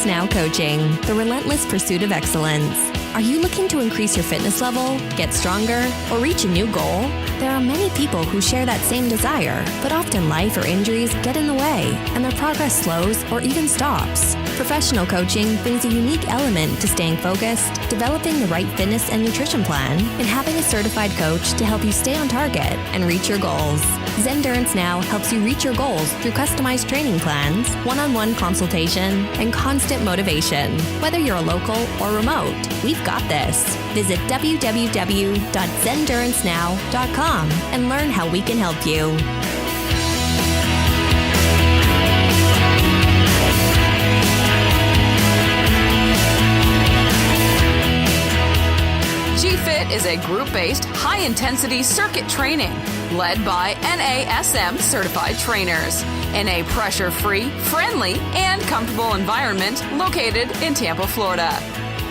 Endurance Now Coaching, the relentless pursuit of excellence. Are you looking to increase your fitness level, get stronger, or reach a new goal? There are many people who share that same desire, but often life or injuries get in the way, and their progress slows or even stops. Professional coaching brings a unique element to staying focused, developing the right fitness and nutrition plan, and having a certified coach to help you stay on target and reach your goals. Zendurance Now helps you reach your goals through customized training plans, one-on-one consultation, and constant motivation. Whether you're a local or remote, we've got this. Visit www.zendurancenow.com and learn how we can help you. G-Fit is a group-based, high-intensity circuit training led by NASM certified trainers in a pressure-free, friendly, and comfortable environment located in Tampa, Florida.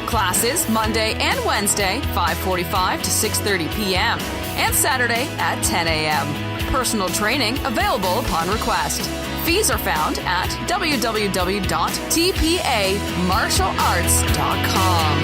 Classes Monday and Wednesday, 5:45 to 6:30 p.m., and Saturday at 10 a.m. Personal training available upon request. Fees are found at www.teamE4E.com.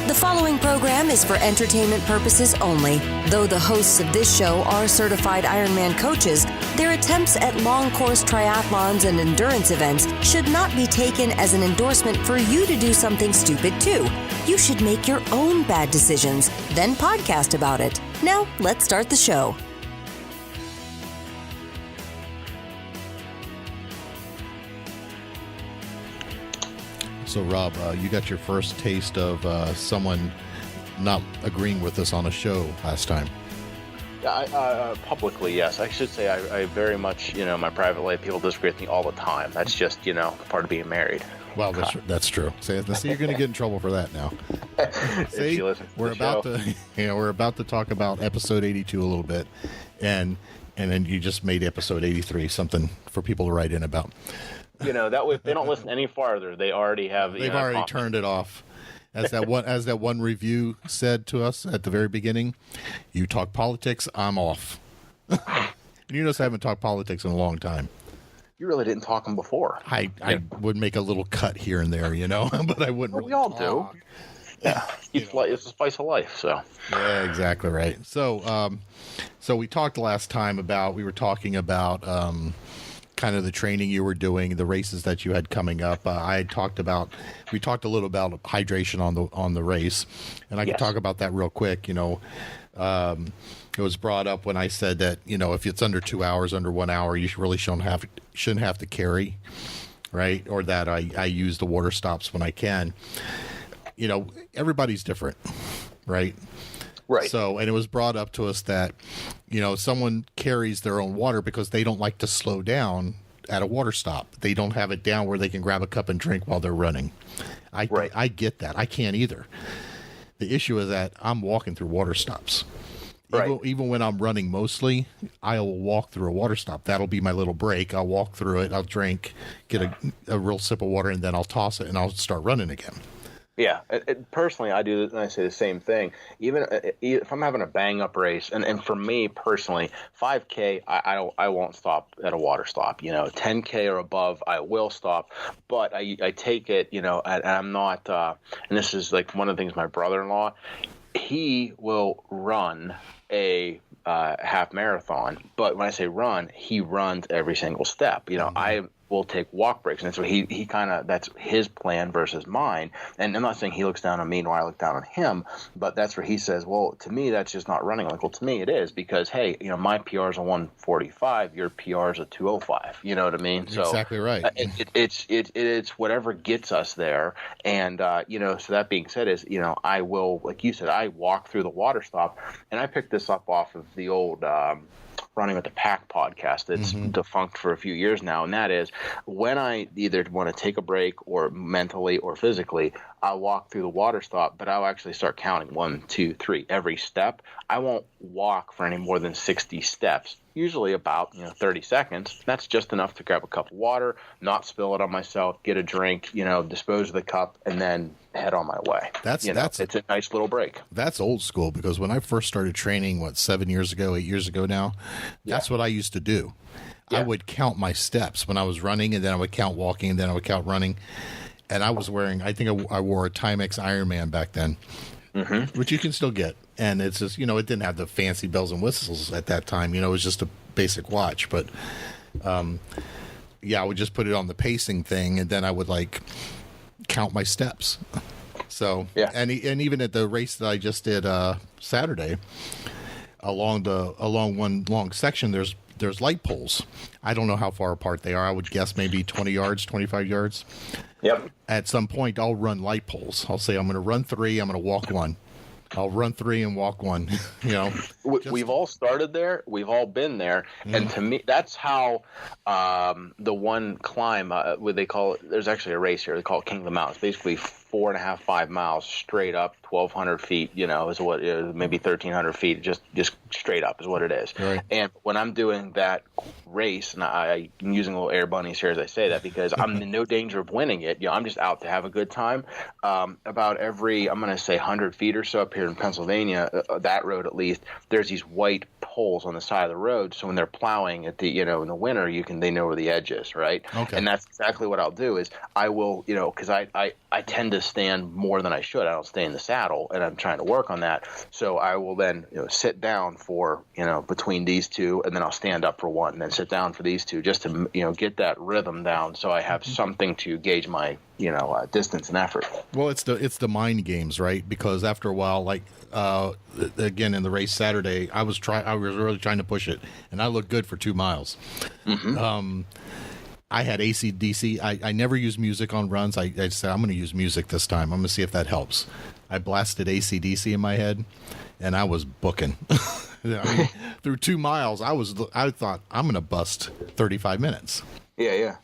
The following program is for entertainment purposes only. Though the hosts of this show are certified Ironman coaches, their attempts at long-course triathlons and endurance events should not be taken as an endorsement for you to do something stupid too. You should make your own bad decisions, then podcast about it. Now, let's start the show. So, Rob, you got your first taste of someone not agreeing with us on a show last time. Publicly, yes. I should say I very much, my private life, people disagree with me all the time. That's just, part of being married. Well, that's true. See, you're going to get in trouble for that now. See, we're about to talk about episode 82 a little bit, and then you just made episode 83 something for people to write in about. That way, if they don't listen any farther, they already have. They've already turned it off. As that one review said to us at the very beginning, you talk politics, I'm off. You notice I haven't talked politics in a long time. You really didn't talk them before. I would make a little cut here and there, but I wouldn't. We all do. Yeah, it's the spice of life. So. Yeah, exactly right. So we talked last time we were talking about. Kind of the training you were doing, the races that you had coming up. We talked a little about hydration on the race, and I can talk about that real quick. It was brought up when I said that if it's under 2 hours, under 1 hour, you really shouldn't have to carry, right? Or that I use the water stops when I can. Everybody's different, right? Right. So, and it was brought up to us that, someone carries their own water because they don't like to slow down at a water stop. They don't have it down where they can grab a cup and drink while they're running. I get that. I can't either. The issue is that I'm walking through water stops. Right. Even when I'm running mostly, I will walk through a water stop. That'll be my little break. I'll walk through it. I'll drink, get a real sip of water, and then I'll toss it and I'll start running again. Yeah, personally, I do, and I say the same thing. Even if I'm having a bang-up race, and for me personally, 5K, I won't stop at a water stop. 10K or above, I will stop, but I take it, and I'm not. And this is like one of the things my brother-in-law, he will run a half marathon, but when I say run, he runs every single step. I will take walk breaks, and so he kind of, that's his plan versus mine. And I'm not saying he looks down on me nor I look down on him, but that's where he says, well, to me that's just not running. Like, well, to me it is, because hey, my PR is a 145, your PR is a 205. You know what I mean? So exactly right. It's whatever gets us there. And so that being said, is I will, like you said, I walk through the water stop, and I picked this up off of the old Running with the Pack podcast that's defunct for a few years now, and that is when I either want to take a break or mentally or physically, I'll walk through the water stop, but I'll actually start counting 1, 2, 3 every step. I won't walk for any more than 60 steps, usually about 30 seconds. That's just enough to grab a cup of water, not spill it on myself, get a drink, dispose of the cup, and then head on my way. That's it's a nice little break. That's old school, because when I first started training, 7 years ago, 8 years ago now, that's what I used to do. Yeah. I would count my steps when I was running, and then I would count walking, and then I would count running. And I was wearing, I think I wore a Timex Ironman back then, which you can still get. And it's just, it didn't have the fancy bells and whistles at that time. It was just a basic watch. But, I would just put it on the pacing thing, and then I would, count my steps. So, and even at the race that I just did Saturday, along one long section, there's light poles. I don't know how far apart they are. I would guess maybe 20 yards, 25 yards. Yep. At some point, I'll run light poles. I'll say I'm going to run 3, I'm going to walk 1. I'll run 3 and walk 1. We've all started there. We've all been there. And to me, that's how the one climb, what they call it, there's actually a race here. They call it King of the Mountains. Basically 4.5, 5 miles straight up, 1,200 feet, is what it is, maybe 1,300 feet, just straight up is what it is. Right. And when I'm doing that race, and I'm using little air bunnies here as I say that, because I'm in no danger of winning it. I'm just out to have a good time. About every, I'm going to say 100 feet or so up here in Pennsylvania, that road at least, there's these white poles on the side of the road. So when they're plowing at the, in the winter, they know where the edge is, right? Okay. And that's exactly what I'll do is I will, because I tend to stand more than I should. I don't stay in the saddle, and I'm trying to work on that. So I will then sit down for between these two, and then I'll stand up for one, and then sit down for these two, just to get that rhythm down, so I have something to gauge my distance and effort. Well, it's the mind games, right? Because after a while, again in the race Saturday, I was really trying to push it, and I looked good for 2 miles. I had AC/DC. I never use music on runs. I said, I'm going to use music this time. I'm going to see if that helps. I blasted AC/DC in my head, and I was booking. Through 2 miles, I thought, I'm going to bust 35 minutes. Yeah.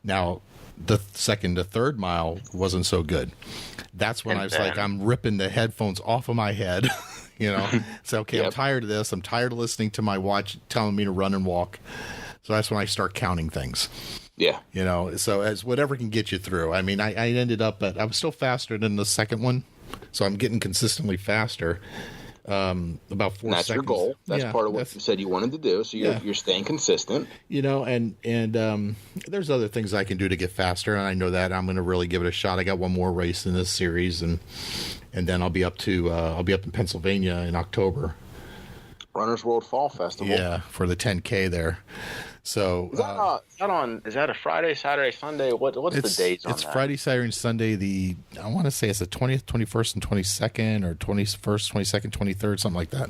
Now, the second to third mile wasn't so good. That's when I was I'm ripping the headphones off of my head. So, okay, I'm tired of this. I'm tired of listening to my watch telling me to run and walk. So that's when I start counting things. Yeah. So as whatever can get you through. I mean, I ended up I was still faster than the second one. So I'm getting consistently faster. About 4 seconds. That's your goal. That's part of what you said you wanted to do. So you're staying consistent. And there's other things I can do to get faster, and I know that I'm going to really give it a shot. I got one more race in this series, and then I'll be up in Pennsylvania in October. Runners World Fall Festival. Yeah, for the 10K there. So is that a Friday, Saturday, Sunday? What's the days on that? It's Friday, Saturday, and Sunday. I want to say it's the 20th, 21st, and 22nd, or 21st, 22nd, 23rd, something like that.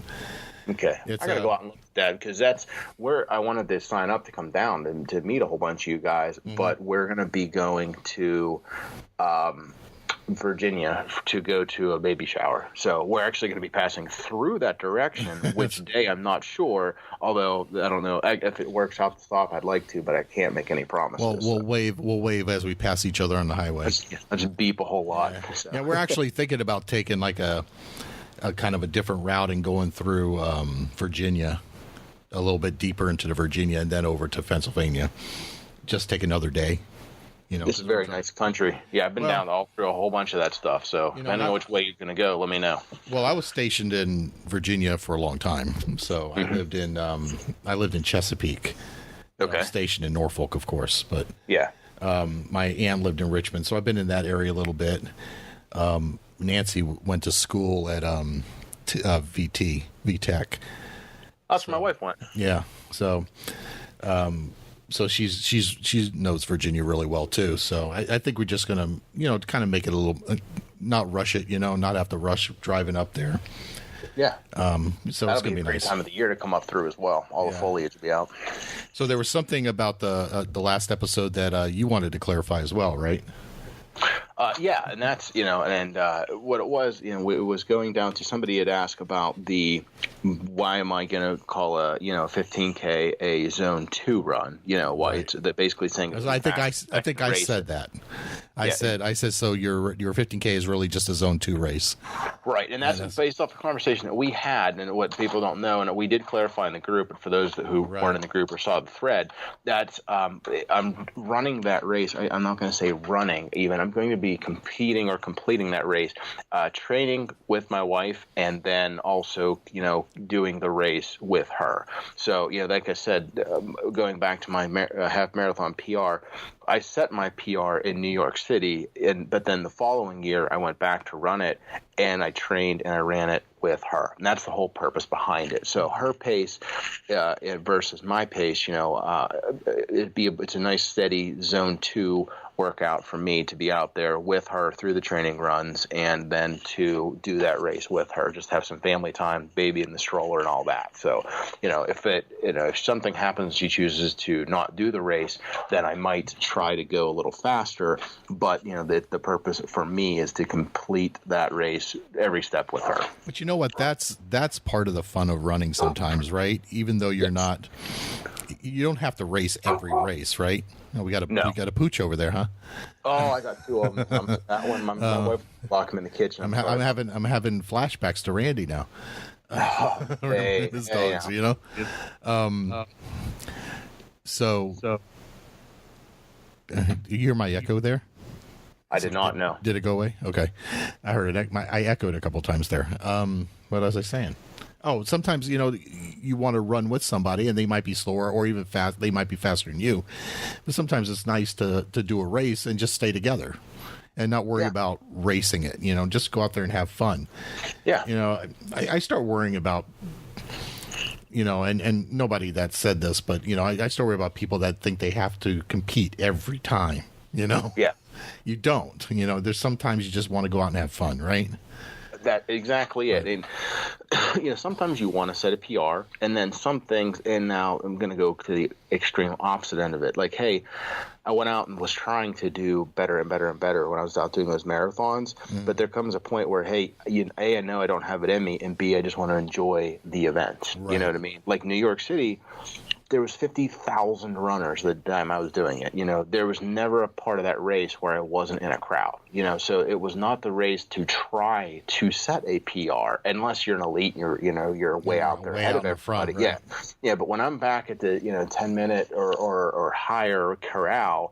Okay, I gotta go out and look at that, because that's where I wanted to sign up to come down and to meet a whole bunch of you guys. But we're gonna be going to Virginia to go to a baby shower. So we're actually going to be passing through that direction. Which day, I'm not sure. Although I don't know if it works out to stop. I'd like to, but I can't make any promises. Well, we'll wave as we pass each other on the highway. I just beep a whole lot. Yeah, so. We're actually thinking about taking a kind of a different route and going through Virginia, a little bit deeper into the Virginia, and then over to Pennsylvania. Just take another day. This is a very nice country. Yeah, I've been down all through a whole bunch of that stuff. So depending on which way you're going to go, let me know. Well, I was stationed in Virginia for a long time. So I lived in Chesapeake. Okay. Stationed in Norfolk, of course. But yeah, my aunt lived in Richmond, so I've been in that area a little bit. Nancy went to school at VTech. That's where my wife went. Yeah. So she knows Virginia really well too. So I think we're just gonna kind of make it a little, not rush it, not have to rush driving up there. Yeah. So it's gonna be a great nice time of the year to come up through as well. All the foliage will be out. So there was something about the last episode that you wanted to clarify as well, right? Yeah, and that's, what it was, it was going down to, somebody had asked about why am I going to call a 15K a zone 2 run? Why Right. it's that basically saying. I think I said that. I said so. Your 15K is really just a zone 2 race, right? And that's based off the conversation that we had, and what people don't know, and we did clarify in the group. But for those who weren't in the group or saw the thread, that I'm running that race. I'm not going to say running even. I'm going to be competing or completing that race, training with my wife, and then also doing the race with her. So like I said, going back to my half marathon PR. I set my PR in New York City, but then the following year I went back to run it, and I trained and I ran it with her. And that's the whole purpose behind it. So her pace versus my pace, it's a nice steady zone 2 workout for me to be out there with her through the training runs, and then to do that race with her, just have some family time, baby in the stroller and all that. So, if something happens, she chooses to not do the race, then I might try to go a little faster. But, the purpose for me is to complete that race every step with her. But you know what? That's part of the fun of running sometimes, right? Even though you don't have to race every race, right? No, we got a pooch over there, huh? Oh, I got 2 of them. That one, my wife locked him in the kitchen. I'm having flashbacks to Randy now. His dogs, So, you hear my echo there? I did not know. Did it go away? Okay, I heard it. I echoed a couple times there. What was I saying? Oh, sometimes, you want to run with somebody and they might be slower or even fast. They might be faster than you. But sometimes it's nice to do a race and just stay together and not worry about racing it, just go out there and have fun. Yeah. I start worrying about, and nobody that said this, but, I start worrying about people that think they have to compete every time, Yeah. You don't, there's sometimes you just want to go out and have fun, right? That's exactly it. And sometimes you want to set a PR, and then some things, and now I'm going to go to the extreme opposite end of it. Like, hey, I went out and was trying to do better and better and better when I was out doing those marathons. But there comes a point where, hey, A, I know I don't have it in me, and B, I just want to enjoy the event. Right. You know what I mean? Like New York City, there was 50,000 runners the time I was doing it. There was never a part of that race where I wasn't in a crowd. So it was not the race to try to set a PR unless you're an elite and you're way out there ahead of everybody. Right? Yeah. But when I'm back at the 10-minute or higher corral,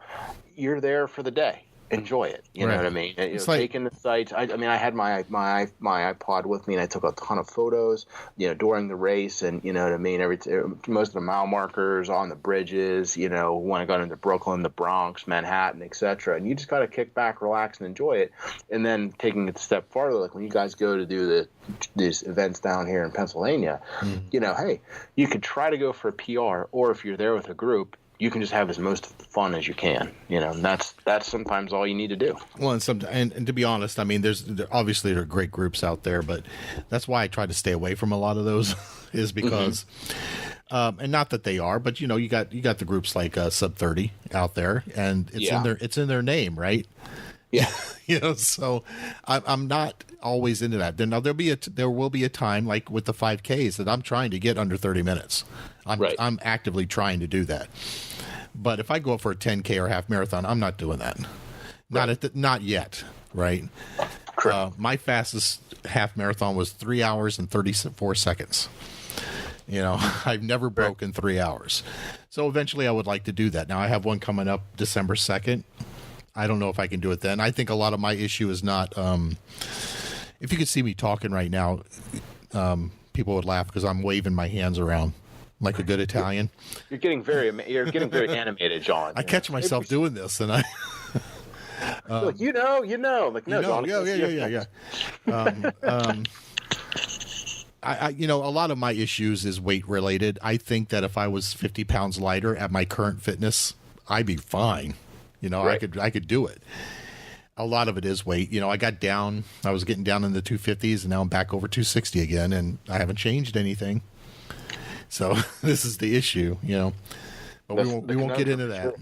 you're there for the day. Enjoy it. You know what I mean? It's taking the sights. I had my iPod with me, and I took a ton of photos, during the race, and you know what I mean. Most of the mile markers on the bridges, when I got into Brooklyn, the Bronx, Manhattan, etc. And you just got to kick back, relax, and enjoy it. And then taking it a step farther, like when you guys go to do these events down here in Pennsylvania, hey, you could try to go for a PR, or if you're there with a group, you can just have as most fun as you can, and that's sometimes all you need to do. Well, and to be honest, obviously there are great groups out there, but that's why I try to stay away from a lot of those, is because, and not that they are, but you got the groups like Sub 30 out there, and it's in their name, right? Yeah. So I'm not always into that. Now there will be a time, like with the 5Ks, that I'm trying to get under 30 minutes. I'm actively trying to do that. But if I go up for a 10K or half marathon, I'm not doing that. Right. Not yet, right? My fastest half marathon was 3 hours and 34 seconds. I've never broken 3 hours. So eventually I would like to do that. Now I have one coming up December 2nd. I don't know if I can do it then. I think a lot of my issue is not, if you could see me talking right now, people would laugh because I'm waving my hands around like a good Italian. You're getting very animated, John. I catch myself doing this, and I. Like, like, no, John. Yeah. A lot of my issues is weight related. I think that if I was 50 pounds lighter at my current fitness, I'd be fine. Right. I could do it. A lot of it is weight. I was getting down in the 250s, and now I'm back over 260 again, and I haven't changed anything. So this is the issue, But we won't get into that.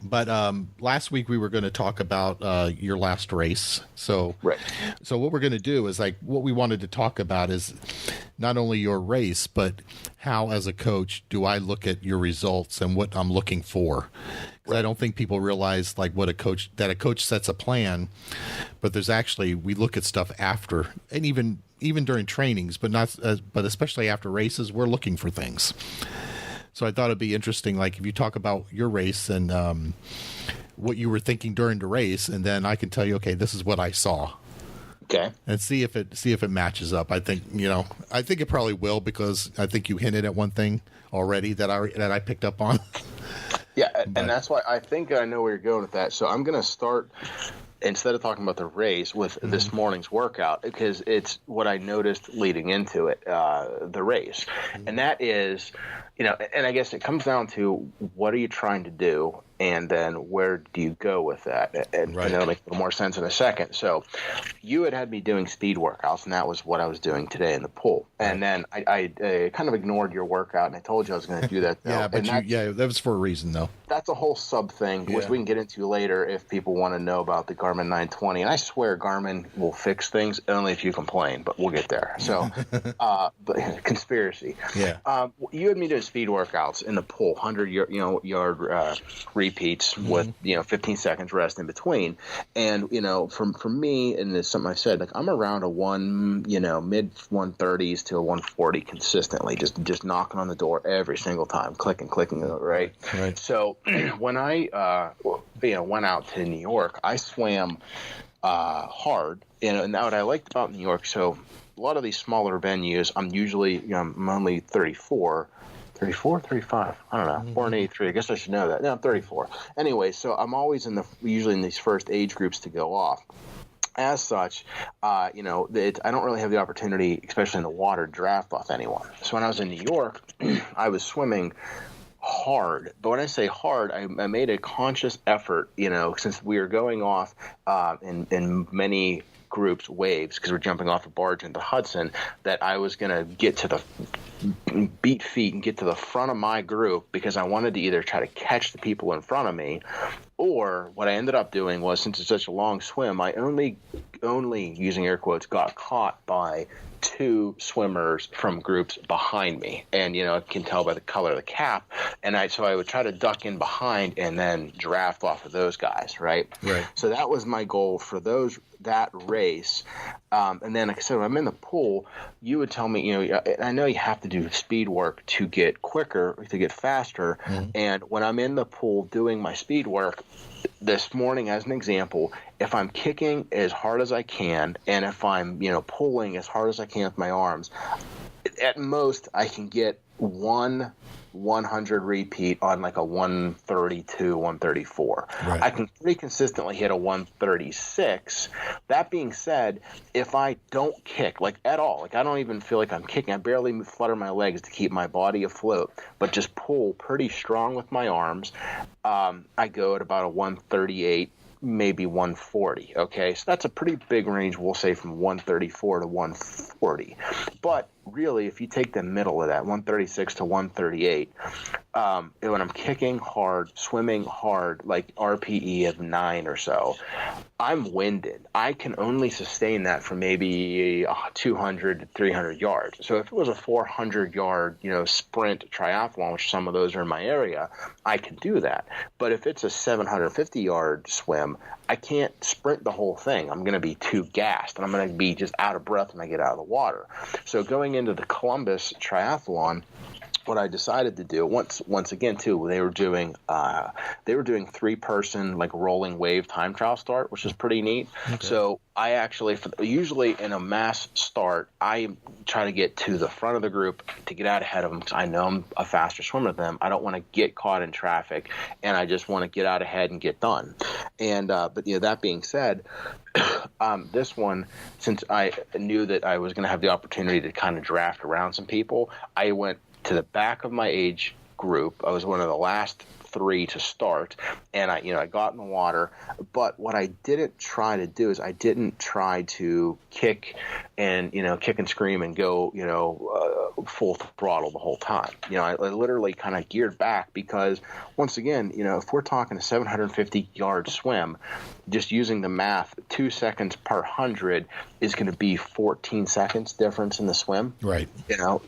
But last week we were going to talk about your last race. So what we're going to do is what we wanted to talk about is not only your race, but how as a coach do I look at your results and what I'm looking for. Because I don't think people realize that a coach sets a plan, but there's actually, we look at stuff after, and even during trainings, but especially after races, we're looking for things. So I thought it'd be interesting, if you talk about your race and what you were thinking during the race, and then I can tell you, okay, this is what I saw. Okay. And see if it matches up. I think it probably will, because I think you hinted at one thing already that I picked up on. Yeah, and that's why I think I know where you're going with that. So I'm going to start, instead of talking about the race, with this morning's workout, because it's what I noticed leading into it, the race. And that is, and I guess it comes down to, what are you trying to do? And then where do you go with that? And that'll make a little more sense in a second. So you had me doing speed workouts, and that was what I was doing today in the pool. And then I kind of ignored your workout, and I told you I was going to do that. That was for a reason, though. That's a whole sub thing, which we can get into later if people want to know about the Garmin 920. And I swear Garmin will fix things only if you complain, but we'll get there. So, but conspiracy. Yeah. You had me doing speed workouts in the pool, 100-yard repeats with 15 seconds rest in between. And for me, and it's something I said, I'm around a mid 130s to a 140 consistently, just knocking on the door every single time, clicking, right. So when I went out to New York, I swam hard, and what I liked about New York, so a lot of these smaller venues, I'm only 34, 35. I don't know. Born in 83. I guess I should know that. No, I'm 34. Anyway, so I'm always usually in these first age groups to go off. As such, I don't really have the opportunity, especially in the water, to draft off anyone. So when I was in New York, I was swimming hard. But when I say hard, I made a conscious effort, since we were going off in many groups, waves, because we're jumping off a barge into Hudson, that I was going to get to the beat feet and get to the front of my group, because I wanted to either try to catch the people in front of me, or what I ended up doing was, since it's such a long swim, I only using air quotes, got caught by 2 swimmers from groups behind me. And, I can tell by the color of the cap. And so I would try to duck in behind and then draft off of those guys. Right. So that was my goal for that race. And then, like I said, when I'm in the pool, you would tell me, I know you have to do speed work to get quicker, to get faster. And when I'm in the pool doing my speed work, this morning, as an example, if I'm kicking as hard as I can, and if I'm, pulling as hard as I can with my arms, at most I can get 100 repeat on a 132, 134. Right. I can pretty consistently hit a 136. That being said, if I don't kick at all, I don't even feel like I'm kicking, I barely flutter my legs to keep my body afloat, but just pull pretty strong with my arms, I go at about a 138, maybe 140. Okay, so that's a pretty big range, we'll say, from 134 to 140. But really, if you take the middle of that, 136 to 138, when I'm kicking hard, swimming hard, RPE of 9 or so, I'm winded. I can only sustain that for maybe 200 to 300 yards. So if it was a 400-yard, sprint triathlon, which some of those are in my area, I can do that. But if it's a 750-yard swim, I can't sprint the whole thing. I'm going to be too gassed, and I'm going to be just out of breath when I get out of the water. So going into the Columbus triathlon, what I decided to do once again too, they were doing 3-person rolling wave time trial start, which is pretty neat. Okay. So I actually, usually in a mass start, I try to get to the front of the group to get out ahead of them, because I know I'm a faster swimmer than them. I don't want to get caught in traffic, and I just want to get out ahead and get done. And but that being said, this one, since I knew that I was going to have the opportunity to kind of draft around some people, I went to the back of my age group. I was one of the last 3 to start, and I got in the water. But what I didn't try to do is I didn't try to kick and scream and go full throttle the whole time. I literally kind of geared back because, once again, if we're talking a 750-yard swim, just using the math, 2 seconds per 100 is going to be 14 seconds difference in the swim. Right.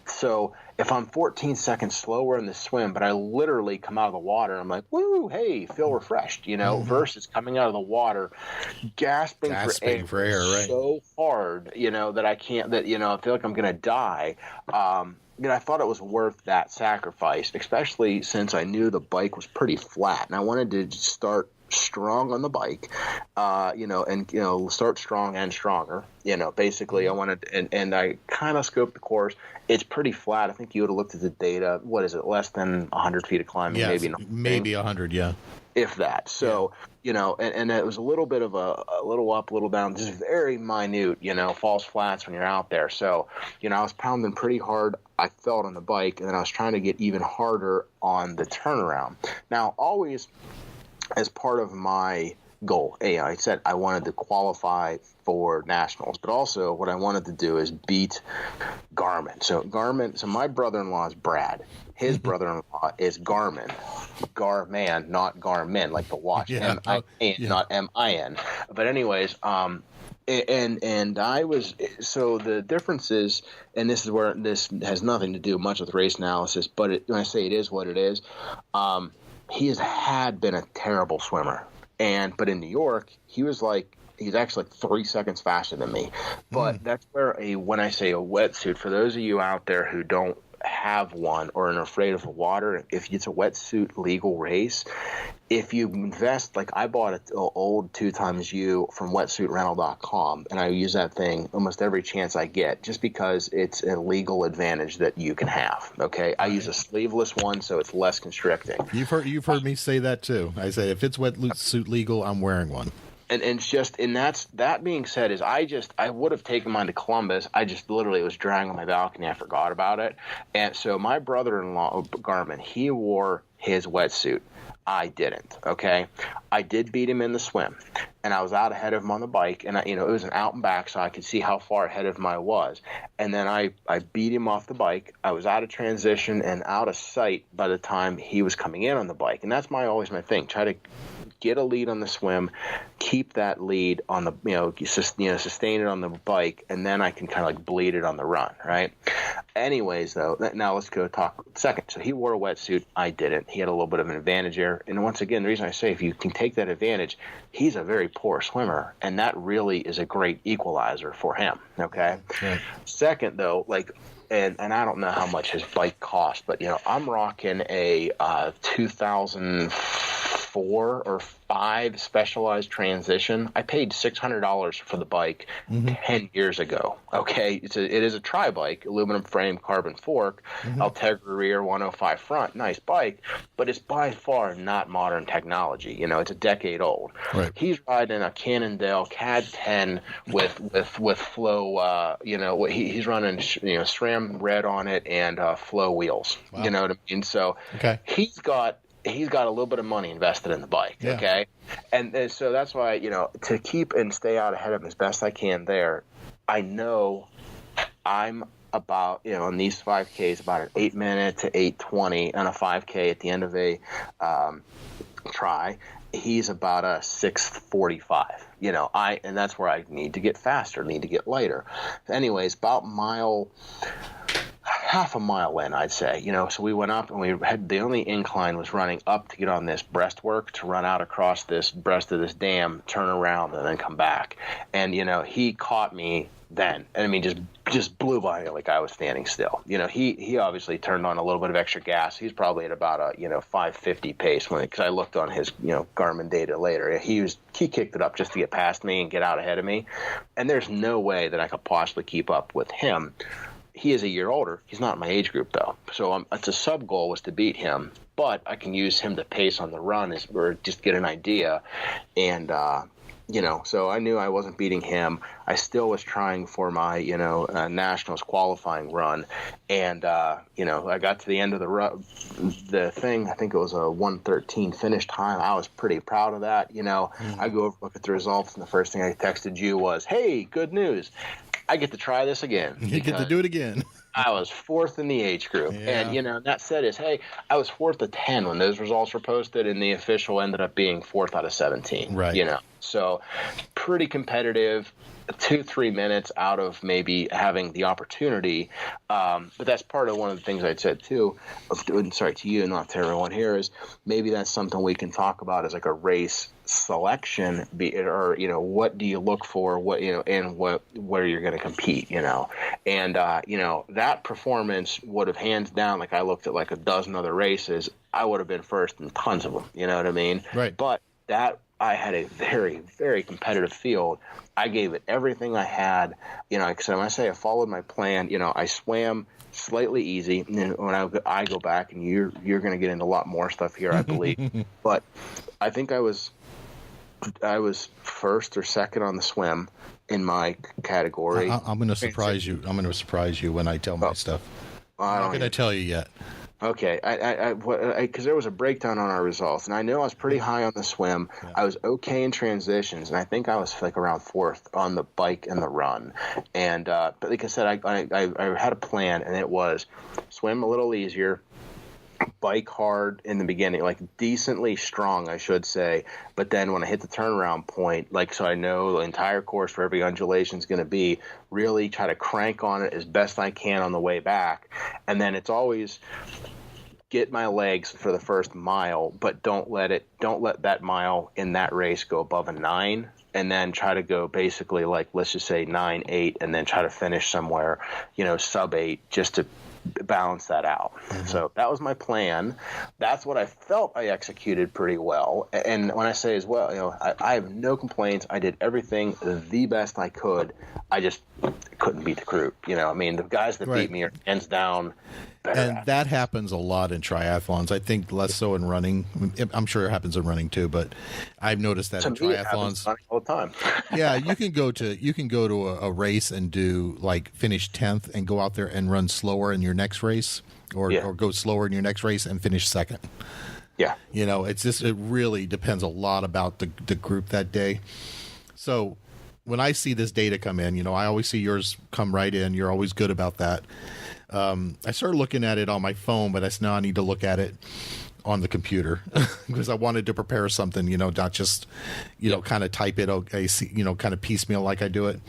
So if I'm 14 seconds slower in the swim, but I literally come out of the water, I'm like, woo, hey, feel refreshed, versus coming out of the water, gasping for air right? So hard, that I can't, I feel like I'm going to die. I thought it was worth that sacrifice, especially since I knew the bike was pretty flat, and I wanted to start strong on the bike, start strong and stronger. Basically, I wanted, and I kind of scoped the course. It's pretty flat. I think you would have looked at the data. What is it? Less than 100 feet of climbing? Yes, maybe 100. Yeah. If that. So, and it was a little bit of a little up, little down, just very minute, false flats when you're out there. So, I was pounding pretty hard. I felt on the bike, and then I was trying to get even harder on the turnaround. Now, always as part of my goal, I said I wanted to qualify for nationals, but also what I wanted to do is beat Garmin. So my brother-in-law is Brad. His brother-in-law is Garmin. Garman, not Garmin, like the watch. Yeah. M-I-N, not M-I-N. But anyways, and I was, so the difference is, and this is where this has nothing to do much with race analysis, but when I say it is what it is, he had been a terrible swimmer. But in New York, he's actually like 3 seconds faster than me. But that's where when I say a wetsuit, for those of you out there who don't have one or are afraid of the water, if it's a wetsuit legal race, if you invest, like I bought an old 2XU from wetsuitrental.com, and I use that thing almost every chance I get just because it's a legal advantage that you can have. Okay, I use a sleeveless one, so it's less constricting. You've heard me say that too. I say if it's wetsuit legal, I'm wearing one. And it's just, and that being said, is I would have taken mine to Columbus. I just literally was drying on my balcony. I forgot about it. And so my brother-in-law, Garmin, he wore his wetsuit. I didn't. Okay. I did beat him in the swim, and I was out ahead of him on the bike, and it was an out and back, so I could see how far ahead of him I was. And then I beat him off the bike. I was out of transition and out of sight by the time he was coming in on the bike. And that's always my thing. Try to get a lead on the swim, keep that lead on the, sustain it on the bike, and then I can kind of like bleed it on the run, right? Anyways, though, now let's go talk second. So he wore a wetsuit. I didn't. He had a little bit of an advantage there. And once again, the reason I say if you can take that advantage, he's a very poor swimmer, and that really is a great equalizer for him, okay? Right. Second, though, and I don't know how much his bike cost, but, I'm rocking a 2004 or 5 Specialized Transition. I paid $600 for the bike 10 years ago. Okay, it is a tri-bike, aluminum frame, carbon fork, Ultegra rear, 105 front, nice bike, but it's by far not modern technology. It's a decade old. Right. He's riding a Cannondale CAD 10 with flow. He's running SRAM red on it and flow wheels. Wow. You know what I mean? So he's got a little bit of money invested in the bike, okay? And so that's why, to keep and stay out ahead of him as best I can there, I know I'm about, on these 5Ks, about an 8-minute to 8:20 on a 5K at the end of a try. He's about a 6:45, and that's where I need to get faster, need to get lighter. Anyways, about half a mile in, I'd say, so we went up, and we had, the only incline was running up to get on this breastwork to run out across this breast of this dam, turn around, and then come back. And, he caught me then. And I mean, just blew by me like I was standing still. He obviously turned on a little bit of extra gas. He's probably at about a, 550 pace because I looked on his, Garmin data later. He kicked it up just to get past me and get out ahead of me. And there's no way that I could possibly keep up with him. He is a year older. He's not in my age group, though. So it's a sub-goal was to beat him, but I can use him to pace on the run or just get an idea. And So I knew I wasn't beating him. I still was trying for my, nationals qualifying run. And, I got to the end of the thing. I think it was a 1:13 finish time. I was pretty proud of that. I go over, look at the results, and the first thing I texted you was, hey, good news. I get to try this again. You get to do it again. I was fourth in the age group. Yeah. And, that said is, hey, I was fourth of 10 when those results were posted, and the official ended up being fourth out of 17. Right. So pretty competitive, 2-3 minutes out of maybe having the opportunity. But that's part of one of the things I'd said too, to you, not to everyone here, is maybe that's something we can talk about as like a race selection, or what do you look for, and where you're going to compete, and that performance would have hands down, like I looked at like a dozen other races, I would have been first in tons of them, you know what I mean? Right. But that I had a very, very competitive field. I gave it everything I had, because when I say I followed my plan, I swam slightly easy. And when I go back, and you're going to get into a lot more stuff here, I believe, but I think I was first or second on the swim in my category. I'm going to surprise you. I'm going to surprise you when I tell my stuff. I'm not going to tell you yet. Okay, because there was a breakdown on our results, and I knew I was pretty high on the swim. Yeah. I was okay in transitions, and I think I was like around fourth on the bike and the run. And but like I said, I had a plan, and it was swim a little easier, bike hard in the beginning, like decently strong, I should say. But then when I hit the turnaround point, so I know the entire course for every undulation is going to be, really try to crank on it as best I can on the way back. And then it's always get my legs for the first mile, but don't let that mile in that race go above a 9. And then try to go basically let's just say 9-8, and then try to finish somewhere, sub 8, just to balance that out. Mm-hmm. So that was my plan. That's what I felt I executed pretty well. And when I say as well, I have no complaints. I did everything the best I could. I just couldn't beat the group. The guys that beat me are hands down better. And that happens a lot in triathlons. I think less so in running. I'm sure it happens in running too, but I've noticed that in triathlons all the time. Yeah, you can go to a race and do finish 10th and go out there and run slower in your next race, or go slower in your next race and finish second. Yeah. It really depends a lot about the group that day. So when I see this data come in, I always see yours come right in. You're always good about that. I started looking at it on my phone, but now I need to look at it on the computer because I wanted to prepare something, not just, kind of type it, kind of piecemeal like I do it.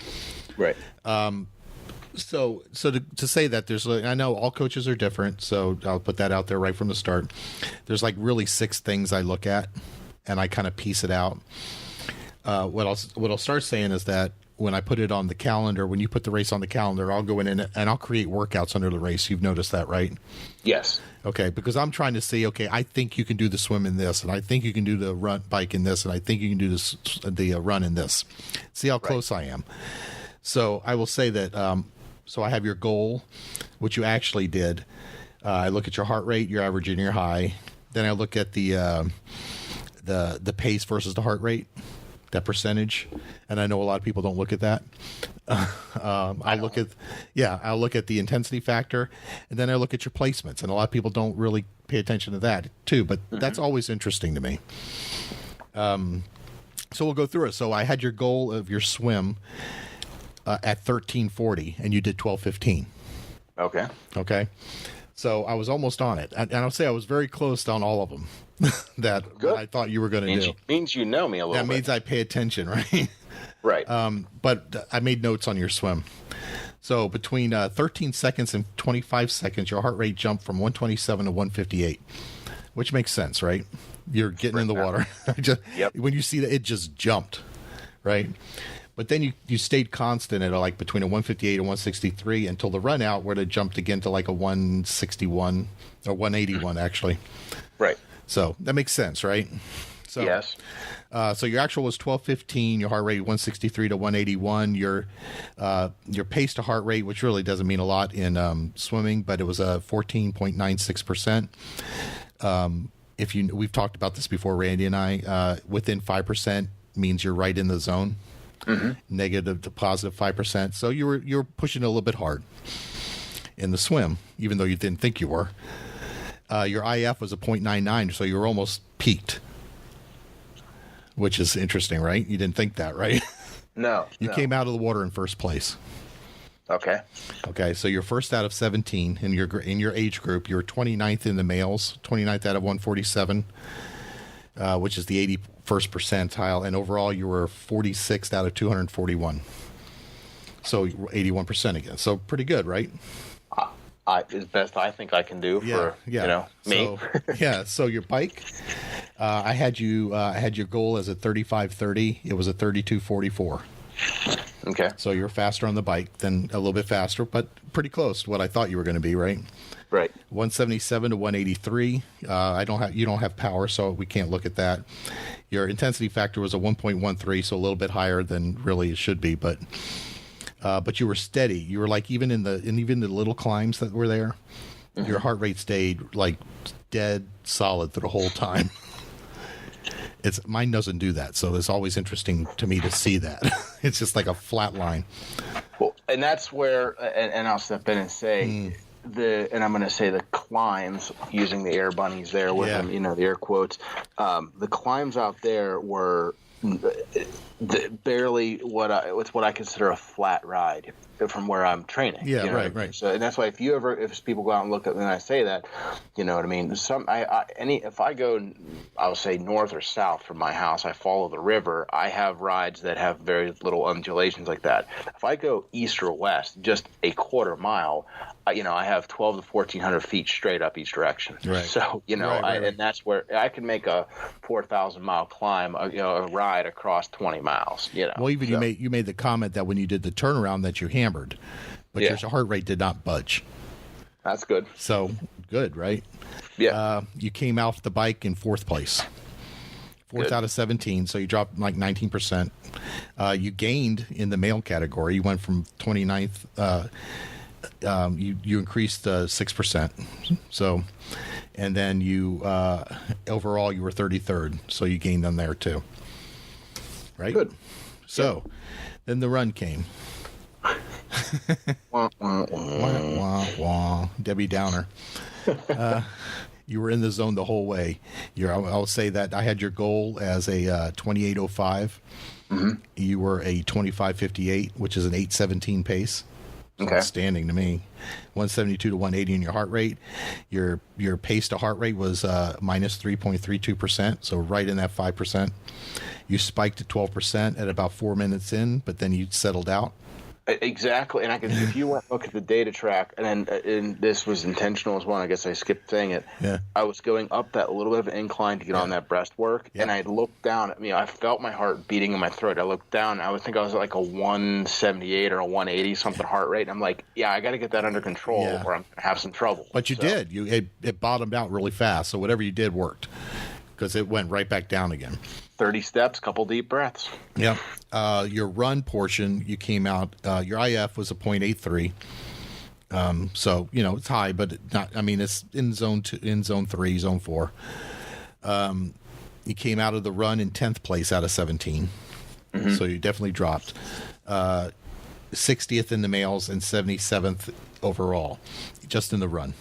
Right. So to say that I know all coaches are different, so I'll put that out there right from the start. There's really 6 things I look at, and I kind of piece it out. What I'll start saying is that when I put it on the calendar, when you put the race on the calendar, I'll go in and I'll create workouts under the race. You've noticed that, right? Yes. Okay, because I'm trying to see, I think you can do the swim in this, and I think you can do the run bike in this, and I think you can do the run in this. See how close I am. So I will say that, so I have your goal, which you actually did. I look at your heart rate, your average, and your high. Then I look at the pace versus the heart rate, that percentage, and I know a lot of people don't look at that. I'll look at the intensity factor, and then I look at your placements, and a lot of people don't really pay attention to that too, but that's always interesting to me. So we'll go through it. So I had your goal of your swim at 13:40, and you did 12:15. Okay. So I was almost on it, and I'll say I was very close on all of them that I thought you were going to do. Means you know me a little bit. That means I pay attention, right? Right. But I made notes on your swim. So between 13 seconds and 25 seconds, your heart rate jumped from 127 to 158, which makes sense, right? You're getting in the water. When you see that, it just jumped, right? But then you stayed constant at between a 158 and 163 until the run out, where it jumped again to a 161 or 181 actually. Right. So that makes sense, right? So, yes. So your actual was 12:15. Your heart rate 163 to 181. Your pace to heart rate, which really doesn't mean a lot in swimming, but it was a 14.96%. We've talked about this before, Randy and I, within 5%. means you're right in the zone. Negative to positive 5%. So you were pushing a little bit hard in the swim, even though you didn't think you were. Your IF was a 0.99, so you were almost peaked, which is interesting, right? You didn't think that, right? No. You came out of the water in first place. Okay. Okay, so you're first out of 17 in your age group. You're 29th in the males, 29th out of 147, which is the 81st percentile, and overall you were 46th out of 241. So 81% again. So pretty good, right? Is best I think I can do for me. So, so your bike, I had your goal as a 35:30. It was a 32:44. Okay. So you're faster on the bike than a little bit faster, but pretty close to what I thought you were going to be, right? Right. 177 to 183. You don't have power, so we can't look at that. Your intensity factor was a 1.13, so a little bit higher than really it should be, but you were steady. You were like even in the little climbs that were there, your heart rate stayed like dead solid through the whole time. Mine doesn't do that, so it's always interesting to me to see that. It's just like a flat line. Well, and that's where, and I'll step in and say and I'm going to say the climbs, using the air bunnies there with them, the air quotes. The climbs out there were barely what I consider a flat ride from where I'm training. Yeah, right. So, and that's why if people go out and look at, and I say that, you know what I mean. If I go, I'll say north or south from my house, I follow the river. I have rides that have very little undulations like that. If I go east or west, just a quarter mile, I have 12 to 1,400 feet straight up each direction. Right. So and that's where I can make a 4,000 mile climb, a ride across 20 miles. Well, even you made the comment that when you did the turnaround that you hammered, but your heart rate did not budge. That's good. So good, right? Yeah. You came off the bike in fourth place. Fourth out of 17, so you dropped like 19%. You gained in the male category. You went from 29th. You increased 6%. So, and then you overall you were 33rd, so you gained on there too. Right? Good. So, then the run came. Wah, wah, wah. Wah, wah, wah. Debbie Downer. You were in the zone the whole way. I'll say that I had your goal as a 28:05. You were a 25:58, which is an 8:17 pace. Okay. Outstanding to me. 172 to 180 in your heart rate. Your pace to heart rate was minus 3.32%, so right in that 5%. You spiked to 12% at about 4 minutes in, but then you settled out. Exactly, and if you went look at the data track, and this was intentional as well. I guess I skipped saying it. Yeah. I was going up that little bit of an incline to get on that breastwork, and I looked down. I felt my heart beating in my throat. I looked down. I would think I was at like a 178 or a 180 something heart rate. And I'm like, I got to get that under control, or I'm gonna have some trouble. But you did. It bottomed out really fast. So whatever you did worked, because it went right back down again. 30 steps, couple deep breaths. Yeah. Your run portion, you came out, your IF was a 0.83. So, it's high, but it's in zone 3, zone 4. You came out of the run in 10th place out of 17. So you definitely dropped. 60th in the males and 77th overall, just in the run.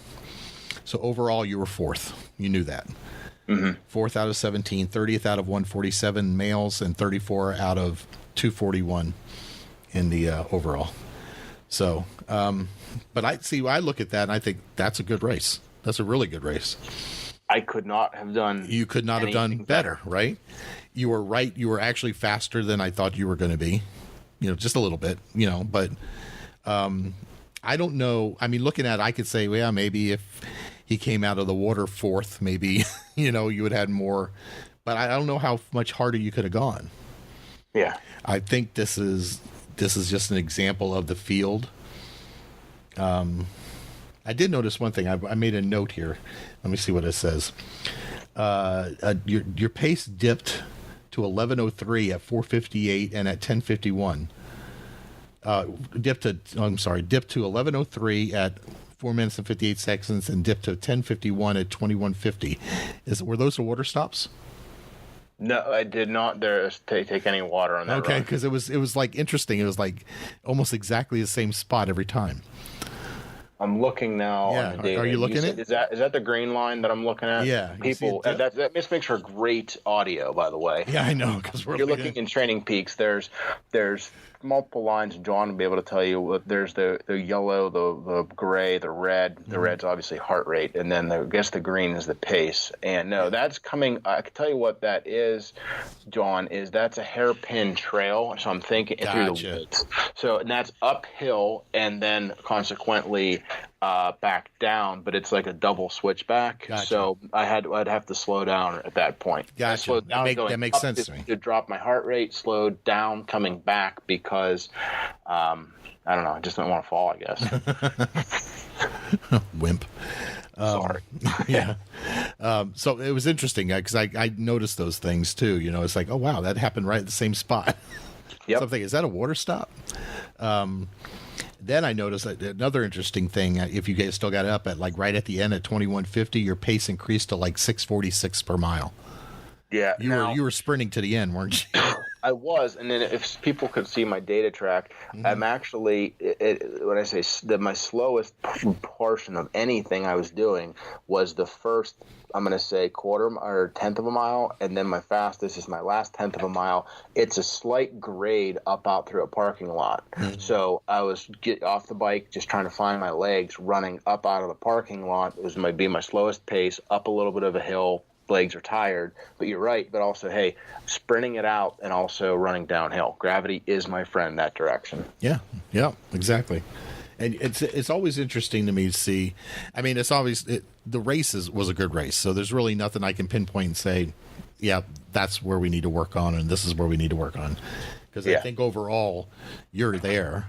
So overall, you were 4th. You knew that. 4th out of 17, 30th out of 147 males, and 34 out of 241 in the overall. So, but I look at that and I think that's a good race. That's a really good race. I could not have done. You could not have done better, right? You were right. You were actually faster than I thought you were going to be. Just a little bit. But I don't know. Looking at it, I could say, maybe if he came out of the water 4th, maybe, you would have had more, but I don't know how much harder you could have gone. Yeah. I think this is just an example of the field. I did notice one thing. I made a note here. Let me see what it says. Your pace dipped to 11:03 at 4:58 and at 10:51. Dipped to 11:03 at 4 minutes and 58 seconds and dipped to 10:51 at 21:50. Were those the water stops? No, I did not take any water on that. Okay, run. because it was like interesting. It was like almost exactly the same spot every time. I'm looking now on the data. Are you looking at it? Is that the green line that I'm looking at? Yeah. People, that makes for great audio, by the way. Yeah, I know, because you're looking in Training Peaks. There's multiple lines. John will be able to tell you. There's the yellow, the gray, the red. The red's obviously heart rate, and then I guess the green is the pace. And no, that's coming. I can tell you what that is, John. That's a hairpin trail. So I'm thinking through the woods. So and that's uphill, and then consequently back down. But it's like a double switchback. Gotcha. So I'd have to slow down at that point. Gotcha. That makes sense to me. To drop my heart rate, slowed down coming back because I don't know, I just don't want to fall, I guess. Wimp. Sorry. Yeah. So it was interesting because I noticed those things too. It's like, oh wow, that happened right at the same spot. Yep. So I'm thinking, is that a water stop? Then I noticed another interesting thing. If you guys still got it up at like right at the end at 2150, your pace increased to like 646 per mile. Yeah. You were sprinting to the end, weren't you? I was, and then if people could see my data track, I'm actually when I say that my slowest portion of anything I was doing was the first, I'm going to say quarter or tenth of a mile, and then my fastest is my last tenth of a mile. It's a slight grade up out through a parking lot. So I was get off the bike, just trying to find my legs, running up out of the parking lot. It was my slowest pace, up a little bit of a hill. Legs are tired, but you're right. But also, hey, sprinting it out and also running downhill. Gravity is my friend that direction. Yeah, exactly. And it's always interesting to me to see. I mean, the race was a good race, so there's really nothing I can pinpoint and say, yeah, that's where we need to work on, and this is where we need to work on. Because I think overall, you're there.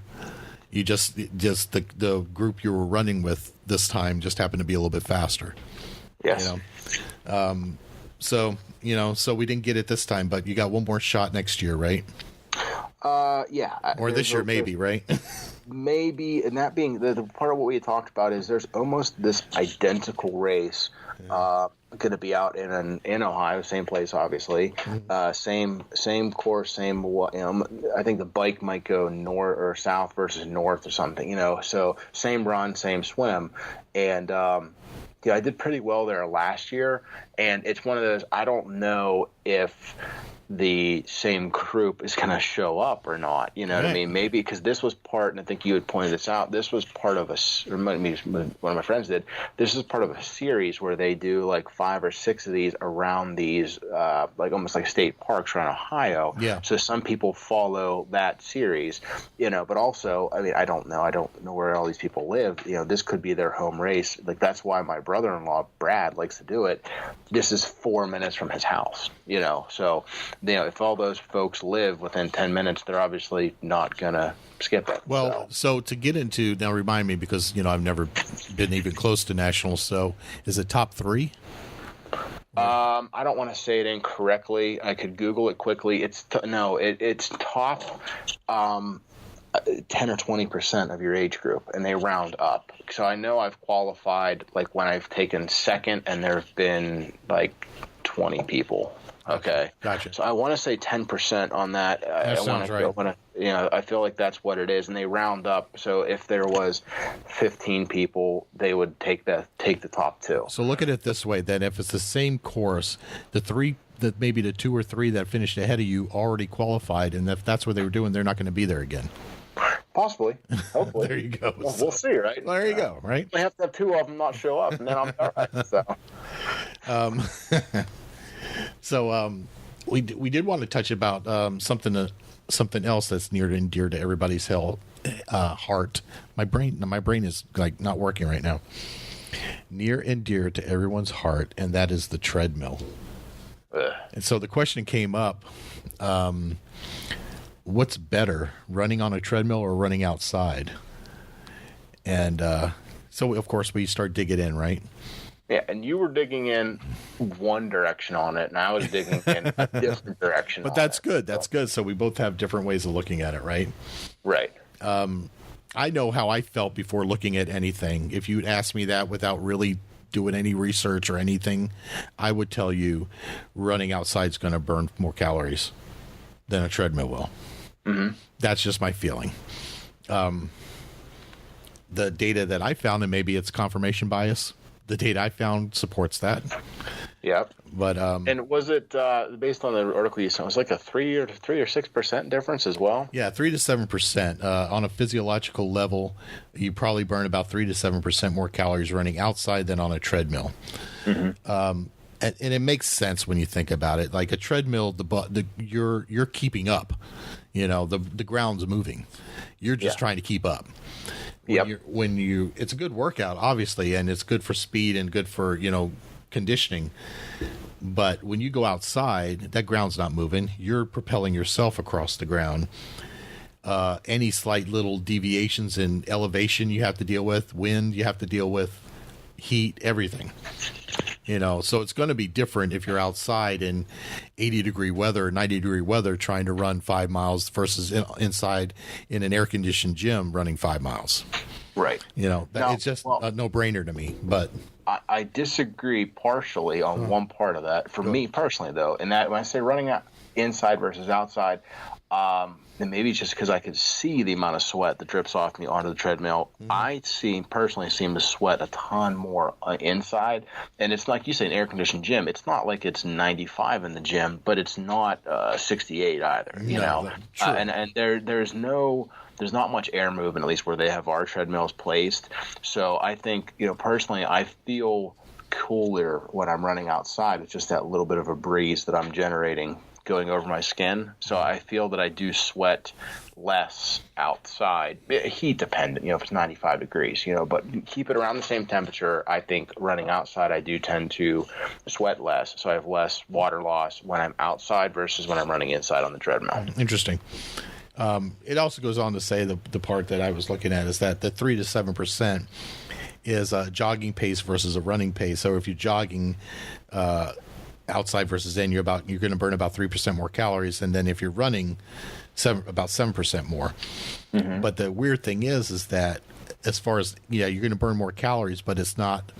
You just the group you were running with this time just happened to be a little bit faster. Yes. So we didn't get it this time, but you got one more shot next year, right? Yeah. Or this year, maybe, right? Maybe, and that being the part of what we had talked about is there's almost this identical race going to be out in Ohio, same place, obviously, same course, same. I think the bike might go north or south versus north or something, So same run, same swim, and. I did pretty well there last year, and it's one of those, I don't know if the same group is going to show up or not. You know what I mean? Maybe because this was part, and I think you had pointed this out, this was part of one of my friends did, this is part of a series where they do like 5 or 6 of these around these, like almost like state parks around Ohio. Yeah. So some people follow that series, but also, I mean, I don't know where all these people live. This could be their home race. Like, that's why my brother-in-law, Brad, likes to do it. This is 4 minutes from his house, so if all those folks live within 10 minutes, they're obviously not going to skip it. Well, so to get into, now remind me, because, I've never been even close to nationals. So is it top 3? I don't want to say it incorrectly. I could Google it quickly. It's top 10 or 20% of your age group, and they round up. So I know I've qualified, like when I've taken second, and there have been like 20 people. Okay. Gotcha. So I want to say 10% on that. That sounds right. I feel like that's what it is, and they round up. So if there was 15 people, they would take the top 2. So look at it this way: then, if it's the same course, maybe the 2 or 3 that finished ahead of you already qualified, and if that's what they were doing, they're not going to be there again. Possibly. Hopefully. There you go. Well, we'll see, right? There you go. Right. We have to have 2 of them not show up, and then I'm all right. So. So we did want to touch about something else that's near and dear to everybody's heart. My brain is like not working right now. Near and dear to everyone's heart, and that is the treadmill. And so the question came up: what's better, running on a treadmill or running outside? And so of course we start digging in, right? Yeah, and you were digging in one direction on it, and I was digging in a different direction. But that's good. That's good. So we both have different ways of looking at it, right? Right. I know how I felt before looking at anything. If you'd asked me that without really doing any research or anything, I would tell you running outside is going to burn more calories than a treadmill will. Mm-hmm. That's just my feeling. The data that I found, and maybe it's confirmation bias, the data I found supports that. Yeah. But and was it based on the article you sent? It was like a 3 or 6% difference as well. Yeah, 3 to 7% on a physiological level. You probably burn about 3 to 7% more calories running outside than on a treadmill. Mm-hmm. And it makes sense when you think about it. Like a treadmill, you're keeping up. You know, the ground's moving. You're just trying to keep up. It's a good workout, obviously, and it's good for speed and good for, conditioning. But when you go outside, that ground's not moving. You're propelling yourself across the ground. Any slight little deviations in elevation you have to deal with, wind you have to deal with, heat, everything. So it's going to be different if you're outside in 80-degree weather, 90-degree weather, trying to run 5 miles versus inside in an air-conditioned gym running 5 miles. Right. It's just a no-brainer to me. But I disagree partially on one part of that. For me personally, though, and that when I say running inside versus outside, and maybe it's just because I could see the amount of sweat that drips off me onto the treadmill. I personally seem to sweat a ton more inside. And it's like you say, an air-conditioned gym. It's not like it's 95 in the gym, but it's not 68 either. True. And there's not much air movement, at least where they have our treadmills placed. So I think, personally, I feel cooler when I'm running outside with just that little bit of a breeze that I'm generating going over my skin. So I feel that I do sweat less outside, heat dependent, if it's 95 degrees, but keep it around the same temperature. I think running outside, I do tend to sweat less. So I have less water loss when I'm outside versus when I'm running inside on the treadmill. Interesting. It also goes on to say the part that I was looking at is that the 3 to 7% is a jogging pace versus a running pace. So if you're jogging outside versus in, you're going to burn about 3% more calories, and then if you're running, about 7% more. Mm-hmm. But the weird thing is that as far as you're going to burn more calories, but it's not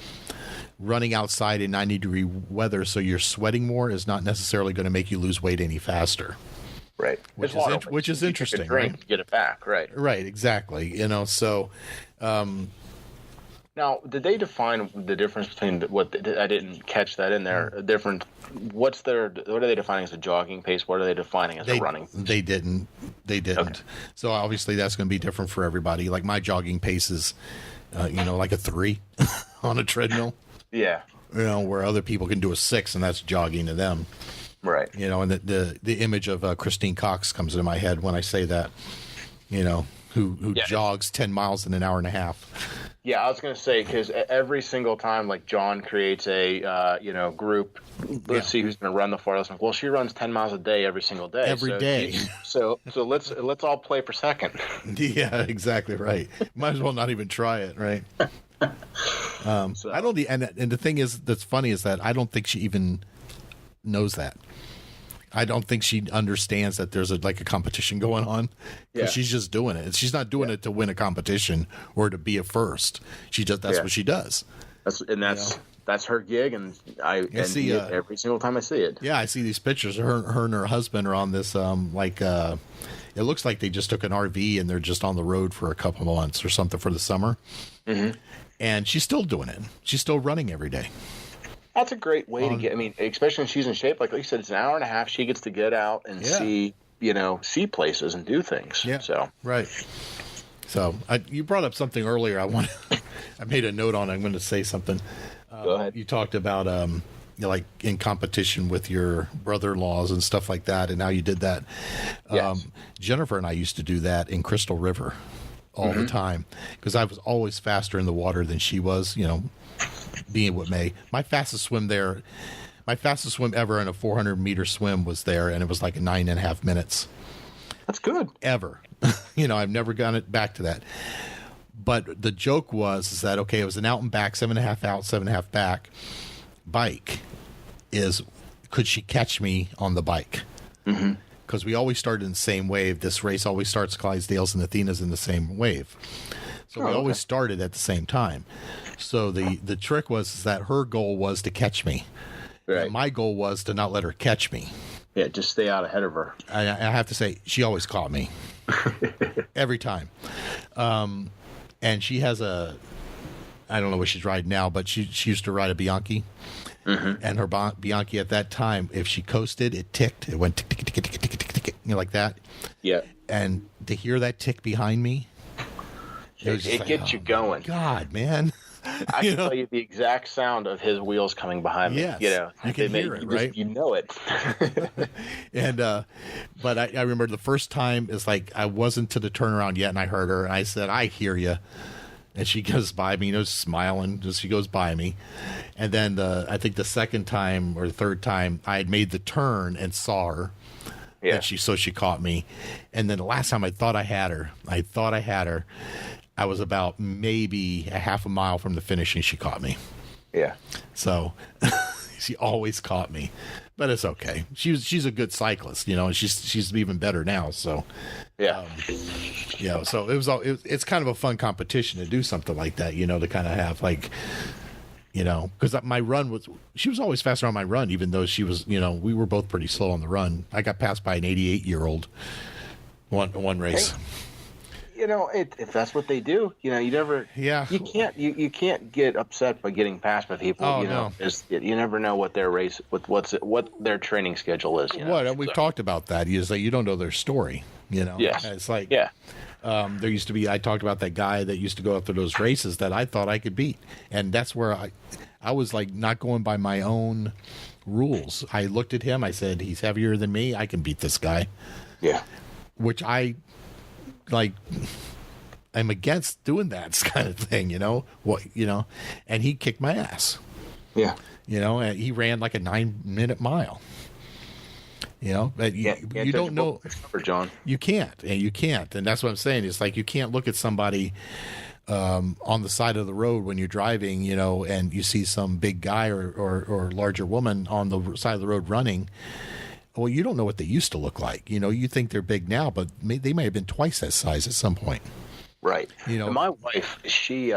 running outside in 90-degree weather, so you're sweating more is not necessarily going to make you lose weight any faster. Right. Which is interesting. Right? Get it back. Right. Right. Exactly. So. Now, did they define the difference between I didn't catch that in there? What are they defining as a jogging pace? What are they defining as a running pace? They didn't. Okay. So obviously that's going to be different for everybody. Like my jogging pace is, like a 3 on a treadmill. Yeah. Where other people can do a 6, and that's jogging to them. Right. And the image of Christine Cox comes into my head when I say that. Who jogs 10 miles in an hour and a half. Yeah, I was going to say, because every single time, like John creates a group, let's see who's going to run the farthest. Well, she runs 10 miles a day every single day. Every day. So let's all play for second. Yeah, exactly right. Might as well not even try it, right? I don't. And the thing is, that's funny is that I don't think she even knows that. I don't think she understands that there's a competition going on because she's just doing it. She's not doing it to win a competition or to be a first. That's what she does. That's her gig, and I see it every single time I see it. Yeah, I see these pictures. Her and her husband are on this it looks like they just took an RV and they're just on the road for a couple of months or something for the summer. Mm-hmm. And she's still doing it. She's still running every day. That's a great way to get. I mean, especially when she's in shape. Like you said, it's an hour and a half. She gets to get out and see places and do things. Yeah. So right. So you brought up something earlier. I made a note on. I'm going to say something. Go ahead. You talked about like in competition with your brother-in-laws and stuff like that, and how you did that. Yes. Jennifer and I used to do that in Crystal River all the time because I was always faster in the water than she was. Being what may. My fastest swim ever in a 400-meter swim was there, and it was like 9.5 minutes. That's good. Ever. I've never gone it back to that. But the joke was that, okay, it was an out and back, 7.5 out, 7.5 back bike. Could she catch me on the bike? Mm-hmm. Because we always started in the same wave. This race always starts Clydesdales and Athena's in the same wave. So we always started at the same time. So the trick was that her goal was to catch me. Right. And my goal was to not let her catch me. Yeah, just stay out ahead of her. I have to say, she always caught me. Every time. And she has I don't know what she's riding now, but she used to ride a Bianchi. Mm-hmm. And her Bianchi at that time, if she coasted, it ticked. It went tick, tick, tick, tick, tick, tick, tick, like that. Yeah. And to hear that tick behind me, it gets you going. God, man. I can tell you the exact sound of his wheels coming behind me. Yes, you can hear it, right? You know it. And but I remember the first time is like I wasn't to the turnaround yet, and I heard her, and I said, "I hear you." And she goes by me, smiling. She goes by me, and then I think the second time or the third time, I had made the turn and saw her. Yeah. And she caught me, and then the last time I thought I had her. I was about maybe a half a mile from the finish, and she caught me. Yeah. So she always caught me, but it's okay. She's a good cyclist, and she's even better now. So yeah. So it's kind of a fun competition to do something like that, to kind of have like, because my run she was always faster on my run, even though she was, we were both pretty slow on the run. I got passed by an 88-year-old one race. Hey. If that's what they do, you never, you can't get upset by getting passed by people. Oh, no. You never know what their race, what their training schedule is. We've talked about that. Is that you don't know their story. Yes. It's like, yeah. There used to be. I talked about that guy that used to go after those races that I thought I could beat, and that's where I was like not going by my own rules. I looked at him. I said, "He's heavier than me. I can beat this guy." Yeah. Which I'm against doing that kind of thing, and he kicked my ass. Yeah. And he ran like a 9-minute mile. But you don't know, John. You can't, and that's what I'm saying. It's like you can't look at somebody on the side of the road when you're driving, and you see some big guy or larger woman on the side of the road running. Well, you don't know what they used to look like. You think they're big now, but they may have been twice that size at some point. Right. And my wife, she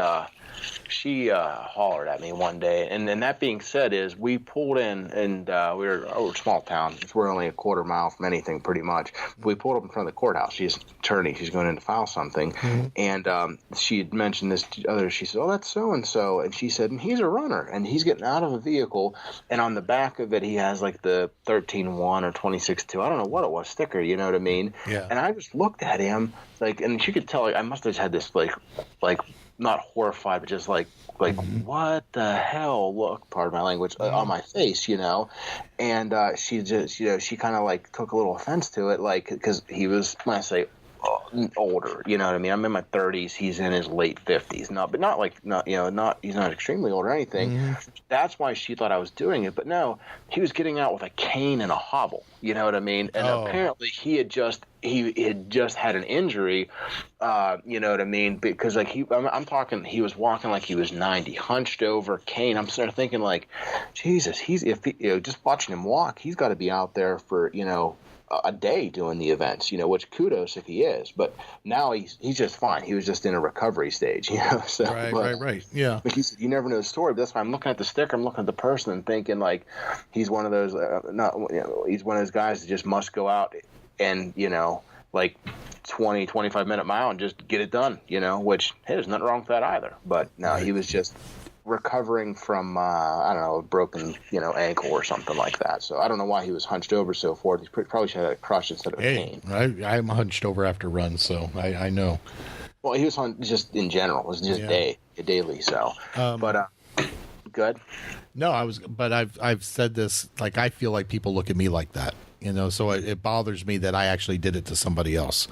hollered at me one day, and that being said, we pulled in, and we were a small town. We're only a quarter mile from anything, pretty much. We pulled up in front of the courthouse. She's an attorney. She's going in to file something, and she had mentioned this to others. She said, "Oh, that's so and so," and she said, "And he's a runner, and he's getting out of a vehicle, and on the back of it, he has like the 13.1 or 26.2. I don't know what it was, sticker. You know what I mean?" Yeah. And I just looked at him and she could tell I must have had this like. Not horrified, but just like what the hell? Look, pardon my language, on my face, And she just, she kind of like took a little offense to it, because he was, when I say older, you know what I mean? I'm in my 30s. He's in his late 50s. He's not extremely old or anything. Mm-hmm. That's why she thought I was doing it. But no, he was getting out with a cane and a hobble. You know what I mean? And apparently he had just had an injury. You know what I mean? Because I'm talking, he was walking like he was 90, hunched over, cane. I'm sort of thinking like, Jesus, just watching him walk, he's got to be out there for a day doing the events, which kudos if he is, but now he's just fine. He was just in a recovery stage, So, right. Yeah. But he said, you never know the story, but that's why I'm looking at the sticker. I'm looking at the person and thinking like, he's one of those, he's one of those guys that just must go out and, 20, 25 minute mile and just get it done, which, hey, there's nothing wrong with that either. But no, He was just recovering from a broken ankle or something like that. So I don't know why he was hunched over so forth. He probably should have had a crush instead of a cane. I'm hunched over after runs, so I know. Well, he was just in general. It was just daily. So, but good. No, I've said this, like I feel like people look at me like that, so it bothers me that I actually did it to somebody else.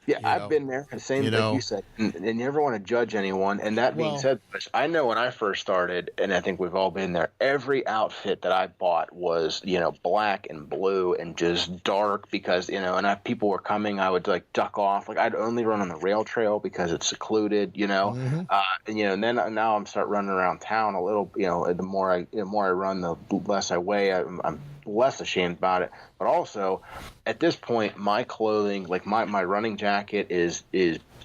Yeah, I've been there. The same thing you said. And you never want to judge anyone. And that being said, I know when I first started, and I think we've all been there, every outfit that I bought was, black and blue and just dark because, and people were coming, I would like duck off. Like I'd only run on the rail trail because it's secluded, Mm-hmm. And then now I'm start running around town a little, the more I run, the less I weigh. I'm less ashamed about it. But also, at this point, my clothing, like my running jacket is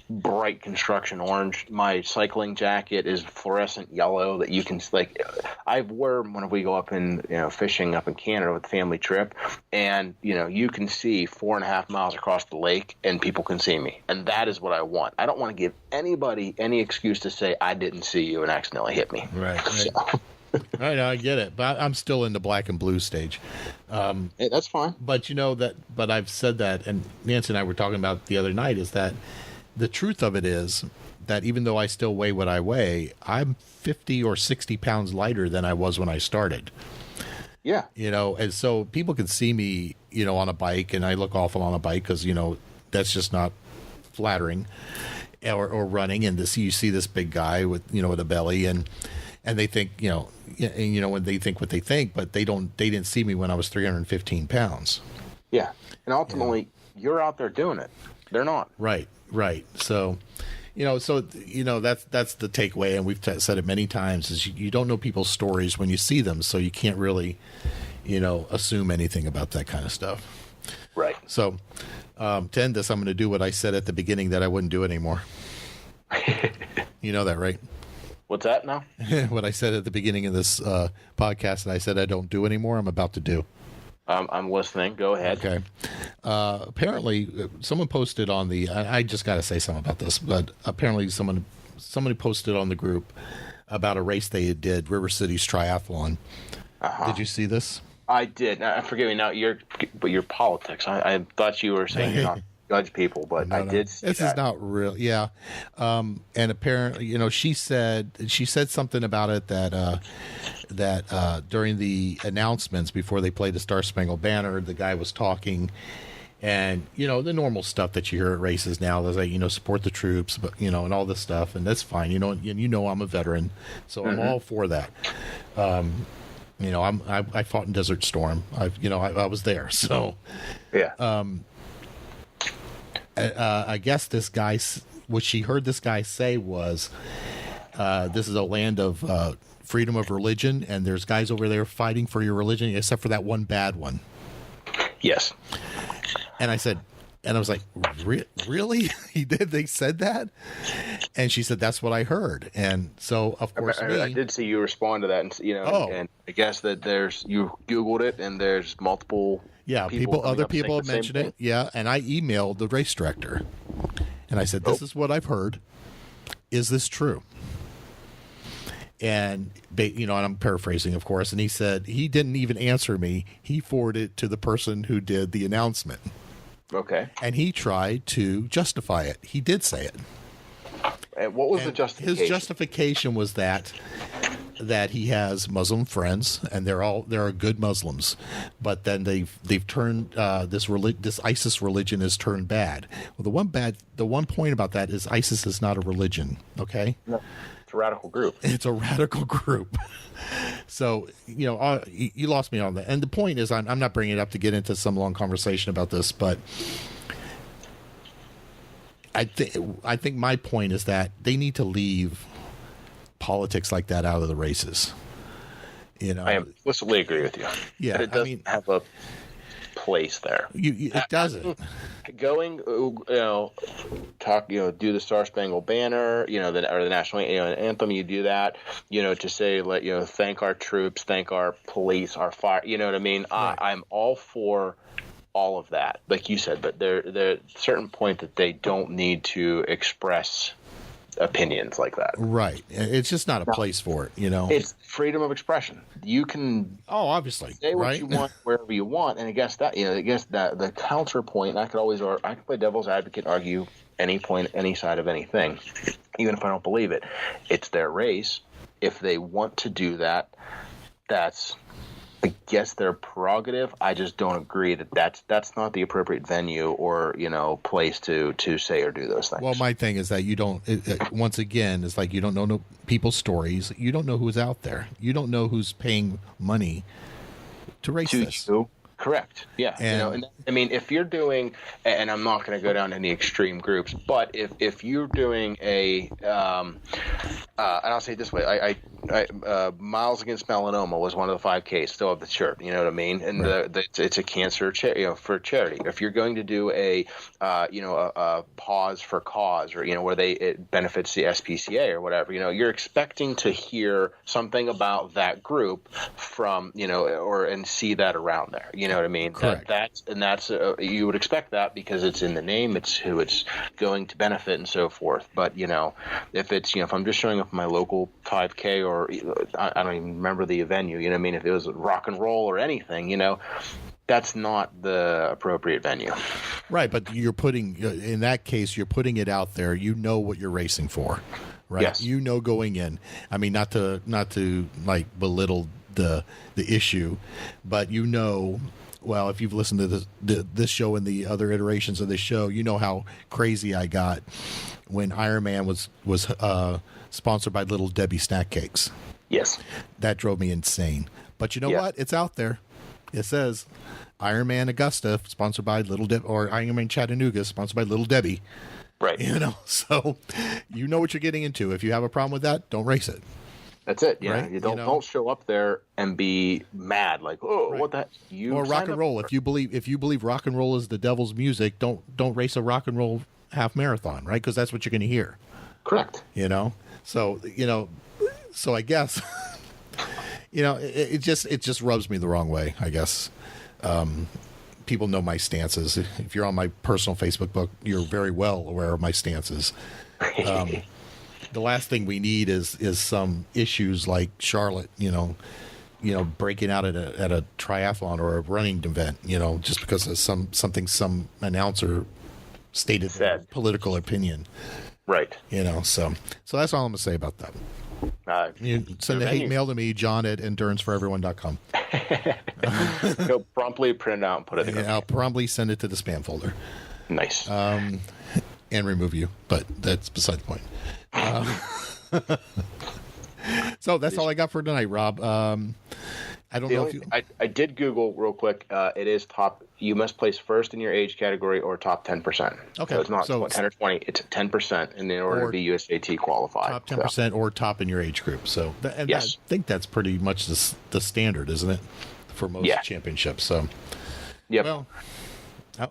bright construction orange. My cycling jacket is fluorescent yellow that you can, like, I wear when we go up in, fishing up in Canada with the family trip, and, you can see 4.5 miles across the lake and people can see me. And that is what I want. I don't want to give anybody any excuse to say I didn't see you and accidentally hit me. Right. So. I know, I get it, but I'm still in the black and blue stage. Hey, that's fine. But but I've said that, and Nancy and I were talking about the other night, is that the truth of it is that even though I still weigh what I weigh, I'm 50 or 60 pounds lighter than I was when I started. Yeah. And so people can see me, on a bike, and I look awful on a bike because, that's just not flattering, or running, and you see this big guy with, with a belly, and they think, when they think what they think, but they didn't see me when I was 315 pounds. Yeah. And ultimately, you're out there doing it. They're not. Right. So, that's the takeaway. And we've said it many times, is you don't know people's stories when you see them. So you can't really, assume anything about that kind of stuff. Right. So, to end this, I'm going to do what I said at the beginning that I wouldn't do anymore. You know that, right? What's that now? What I said at the beginning of this podcast that I said I don't do anymore, I'm about to do. I'm listening. Go ahead. Okay. Apparently, someone posted on the. I just got to say something about this, but apparently, somebody posted on the group about a race they did, River Cities Triathlon. Uh-huh. Did you see this? I did. Forgive me. Now your politics. I thought you were saying you're not judge people, but no, I did see this that. Is not real. Yeah. And apparently, she said something about it that during the announcements before they played the Star Spangled Banner, the guy was talking, and the normal stuff that you hear at races now is like, support the troops, but and all this stuff, and that's fine. I'm a veteran, so I'm all for that. I fought in Desert Storm. I was there, so yeah. I guess this guy, what she heard this guy say was, this is a land of freedom of religion, and there's guys over there fighting for your religion, except for that one bad one. Yes. And I was like, really? They said that? And she said, that's what I heard. And so, of course, I did see you respond to that, and and I guess that you Googled it, and there's multiple. Yeah, other people have mentioned it. Yeah, and I emailed the race director, and I said, "This is what I've heard. Is this true?" And and I'm paraphrasing, of course. And he said he didn't even answer me. He forwarded it to the person who did the announcement. Okay. And he tried to justify it. He did say it. And what was the justification? His justification was that he has Muslim friends, and they're good Muslims, but then they've turned this ISIS religion has turned bad. Well, the one point about that is ISIS is not a religion. Okay, no, it's a radical group. It's a radical group. So you lost me on that. And the point is, I'm not bringing it up to get into some long conversation about this, but I think my point is that they need to leave politics like that out of the races. I implicitly agree with you. Yeah, but it doesn't have a place there. It doesn't. Going, do the Star Spangled Banner, or the national anthem. You do that, to say, thank our troops, thank our police, our fire. You know what I mean? Right. I'm all for all of that, like you said, but there's a certain point that they don't need to express opinions like that. Right. It's just not a place for it, It's freedom of expression. You can obviously say what you want wherever you want, and I guess that the counterpoint, I can play devil's advocate, argue any point, any side of anything, even if I don't believe it. It's their race. If they want to do that, that's, I guess, their prerogative. I just don't agree that's not the appropriate venue or place to say or do those things. Well, my thing is that you don't. Once again, it's like you don't know people's stories. You don't know who's out there. You don't know who's paying money to race this. Correct. Yeah. And I mean, if you're doing, and I'm not going to go down any extreme groups, but if you're doing and I'll say it this way, I Miles Against Melanoma was one of the 5Ks, still have the shirt, you know what I mean? And right. It's a cancer, for charity. If you're going to do a pause for cause, or, where it benefits the SPCA or whatever, you're expecting to hear something about that group from, and see that around there. You know what I mean? Correct. That's you would expect that because it's in the name, it's who it's going to benefit and so forth. But, if it's, if I'm just showing up at my local 5K, or I don't even remember the venue, you know what I mean? If it was rock and roll or anything, that's not the appropriate venue. Right. But in that case, you're putting it out there. You know what you're racing for, right? Yes. Going in. I mean, not to like belittle the issue, but well, if you've listened to this show and the other iterations of this show, you know how crazy I got when Ironman was sponsored by Little Debbie snack cakes. Yes. That drove me insane. But you know what? It's out there. It says Ironman Augusta, sponsored by Little Debbie, or Ironman Chattanooga, sponsored by Little Debbie. Right. So you know what you're getting into. If you have a problem with that, don't race it. That's it. Yeah, right? You don't show up there and be mad like, oh, right. What the heck? Or rock and roll. If you believe rock and roll is the devil's music, don't race a rock and roll half marathon, right? Because that's what you're going to hear. Correct. So I guess it just rubs me the wrong way, I guess. People know my stances. If you're on my personal Facebook book, you're very well aware of my stances. The last thing we need is some issues like Charlotte, breaking out at a triathlon or a running event, just because of some announcer stated their political opinion. Right. So that's all I'm going to say about that. You send a hate mail to me, john@enduranceforeveryone.com. Go promptly print it out and put it in. I'll promptly send it to the spam folder. Nice. And remove you, but that's beside the point. So that's all I got for tonight, Rob. I don't know if you... I did Google real quick. It is top. You must place first in your age category or top 10%. Okay. So it's not 10 or 20. It's 10% in order to be USAT qualified. Top 10% or top in your age group. So yes. I think that's pretty much the standard, isn't it, for most championships? So, yep. Well,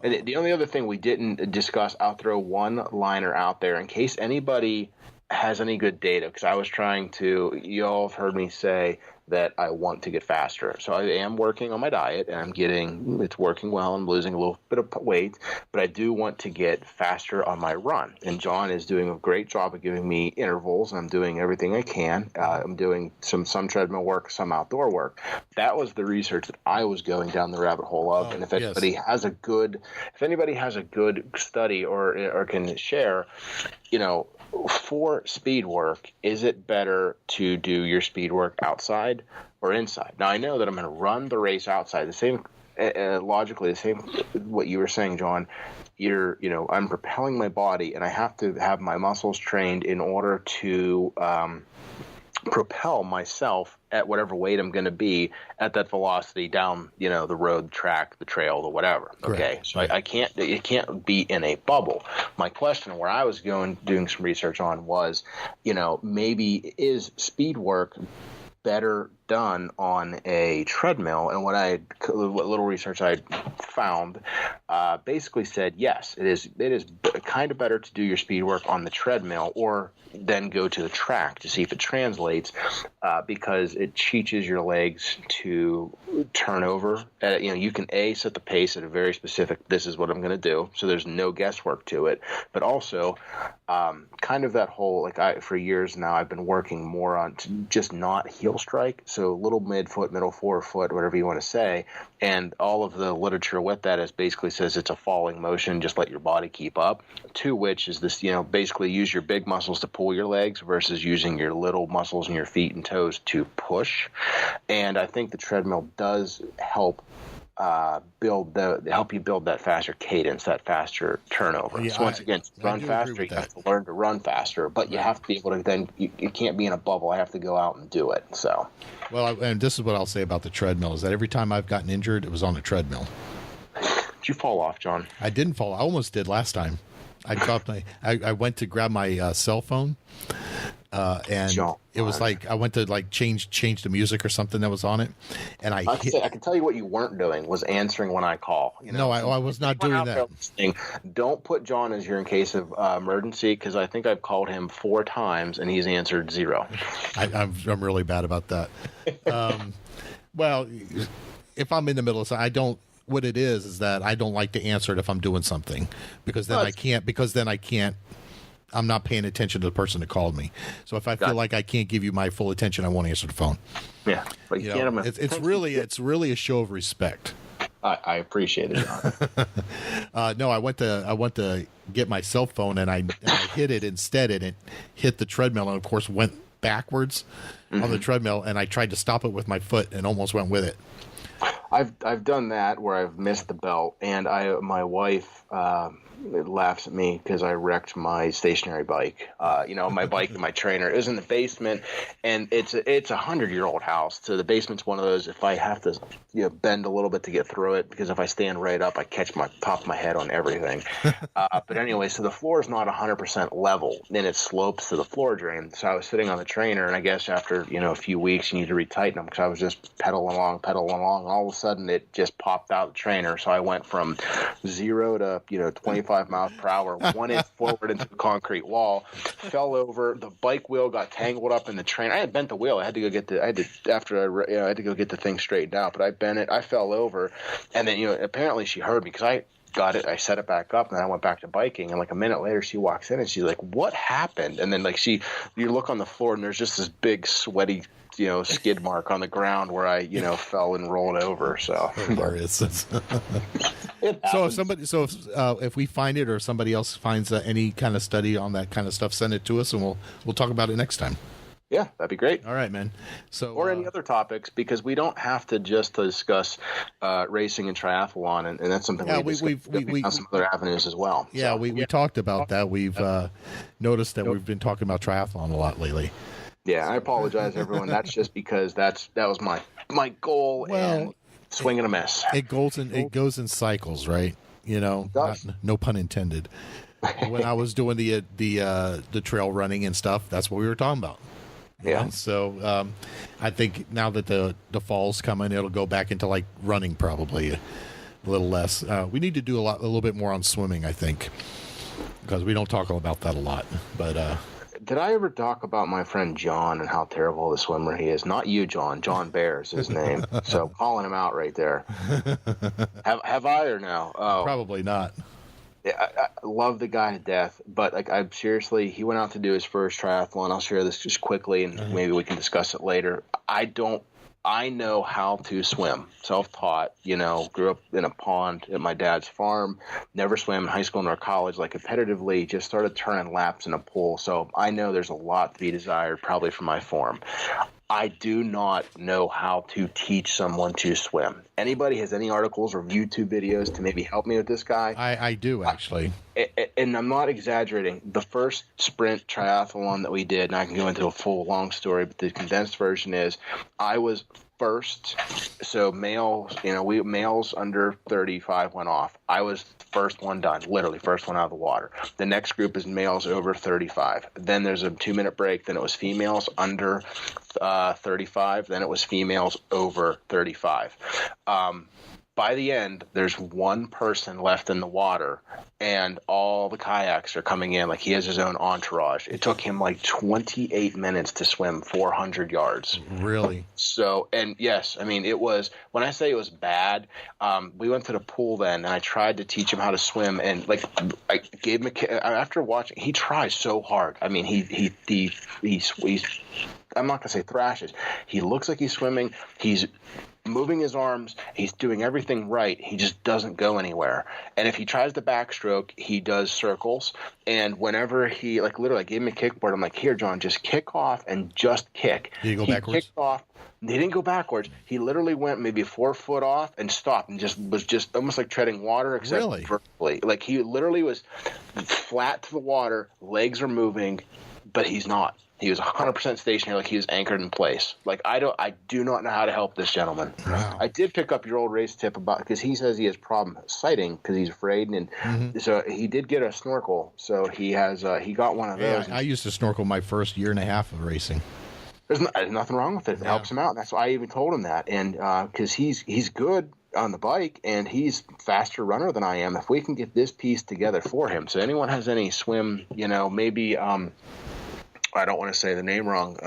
and the only other thing we didn't discuss, I'll throw one liner out there in case anybody has any good data, because I was trying to, you all have heard me say that I want to get faster. So I am working on my diet, and it's working well. I'm losing a little bit of weight, but I do want to get faster on my run. And John is doing a great job of giving me intervals, and I'm doing everything I can. I'm doing some treadmill work, some outdoor work. That was the research that I was going down the rabbit hole of. And if anybody has a good study or can share, for speed work, is it better to do your speed work outside or inside? Now, I know that I'm going to run the race outside. The same, logically, the same what you were saying, John. I'm propelling my body, and I have to have my muscles trained in order to propel myself at whatever weight I'm going to be at that velocity down, the road, the track, the trail, the whatever. Correct. Okay. So it can't be in a bubble. My question where I was doing some research on was, maybe is speed work better done on a treadmill? And what little research I found basically said yes, it is kind of better to do your speed work on the treadmill or then go to the track to see if it translates, because it teaches your legs to turn over. You can set the pace at a very specific, this is what I'm going to do, so there's no guesswork to it, but also kind of that whole, for years now I've been working more on just not heel strike, so little midfoot, middle forefoot, whatever you want to say, and all of the literature with that basically says it's a falling motion, just let your body keep up, to which is this, basically use your big muscles to pull your legs versus using your little muscles in your feet and toes to push. And I think the treadmill does help help you build that faster cadence, that faster turnover. Yeah, so once again, to run faster, you have to learn to run faster, but you have to be able to then, you can't be in a bubble. I have to go out and do it. So, well, and this is what I'll say about the treadmill is that every time I've gotten injured, it was on the treadmill. Did you fall off, John? I didn't fall. I almost did last time. I went to grab my cell phone, and John. It was like I went to like change the music or something that was on it, and I can tell you what you weren't doing was answering when I call. No, I was not doing that. Don't put John as your in case of emergency, because I think I've called him 4 times and he's answered 0. I'm really bad about that. Well, if I'm in the middle of something, I don't. What it is that I don't like to answer it if I'm doing something, because then I can't. I'm not paying attention to the person that called me. So if I feel like I can't give you my full attention, I won't answer the phone. Yeah, but you can't. It's really a show of respect. I appreciate it, John. No, I went to get my cell phone and I hit it instead, and it hit the treadmill and of course went backwards on the treadmill, and I tried to stop it with my foot and almost went with it. I've done that where I've missed the belt, and my wife laughs at me because I wrecked my stationary bike. My bike and my trainer. It was in the basement, and it's a 100-year-old house. So the basement's one of those. If I have to bend a little bit to get through it, because if I stand right up, I catch my top of my head on everything. But anyway, so the floor is not 100% level, and it slopes to the floor drain. So I was sitting on the trainer, and I guess after a few weeks, you need to retighten them, because I was just pedaling along, and all of a sudden it just popped out the trainer. So I went from 0 to 25 miles per hour, 1 inch forward into the concrete wall, fell over. The bike wheel got tangled up in the trainer. I had bent the wheel. I had to go get the thing straightened out, but I bent it. I fell over, and then apparently she heard me because I got it. I set it back up, and then I went back to biking. And like a minute later, she walks in and she's like, "What happened?" And then you look on the floor, and there's just this big sweaty skid mark on the ground where I fell and rolled over. So if we find it, or somebody else finds any kind of study on that kind of stuff, send it to us, and we'll talk about it next time. Yeah, that'd be great. All right, man. Or any other topics, because we don't have to just discuss racing and triathlon, and that's something we on some other avenues as well. Yeah, we talked about that. We've noticed that we've been talking about triathlon a lot lately. Yeah, I apologize, everyone. That's just because that was my goal, and swing and a miss. It goes in cycles, right? No pun intended. When I was doing the trail running and stuff, that's what we were talking about. Yeah. So I think now that the fall's coming, it'll go back into like running, probably a little less. We need to do a little bit more on swimming, I think, because we don't talk about that a lot. But did I ever talk about my friend John and how terrible of a swimmer he is? Not you, John. John Bear is his name. So calling him out right there. Have I or no? Oh, probably not. I love the guy to death, but he went out to do his first triathlon. I'll share this just quickly, and maybe we can discuss it later. I know how to swim, self-taught, grew up in a pond at my dad's farm, never swam in high school nor college, competitively, just started turning laps in a pool. So I know there's a lot to be desired, probably from my form. I do not know how to teach someone to swim. Anybody has any articles or YouTube videos to maybe help me with this guy? I do, actually. And I'm not exaggerating. The first sprint triathlon that we did, and I can go into a full long story, but the condensed version is I was first. So males under 35 went off. I was the first one done, literally first one out of the water. The next group is males over 35. Then there's a 2-minute break. Then it was females under 35. Then it was females over 35. By the end, there's one person left in the water, and all the kayaks are coming in. He has his own entourage. It took him 28 minutes to swim 400 yards. Really? So, and yes, it was, when I say it was bad, we went to the pool then, and I tried to teach him how to swim, and I gave him after watching, he tries so hard. He's I'm not going to say thrashes. He looks like he's swimming. He's moving his arms. He's doing everything right. He just doesn't go anywhere. And if he tries the backstroke, he does circles. And whenever literally, I gave him a kickboard. I'm like, here, John, just kick off and just kick. Did he go backwards? Kicked off. He didn't go backwards. He literally went maybe 4 foot off and stopped and was just almost like treading water, except vertically. Like he literally was flat to the water, legs are moving, but he's not. He was 100% stationary, like he was anchored in place. Like I do not know how to help this gentleman. Wow. I did pick up your old race tip because he says he has problem sighting because he's afraid, and so he did get a snorkel. So he got one of those. I used to snorkel my first year and a half of racing. There's nothing wrong with it. It helps him out. That's why I even told him that, and because he's good on the bike and he's faster runner than I am. If we can get this piece together for him, so anyone has any swim, maybe. I don't want to say the name wrong.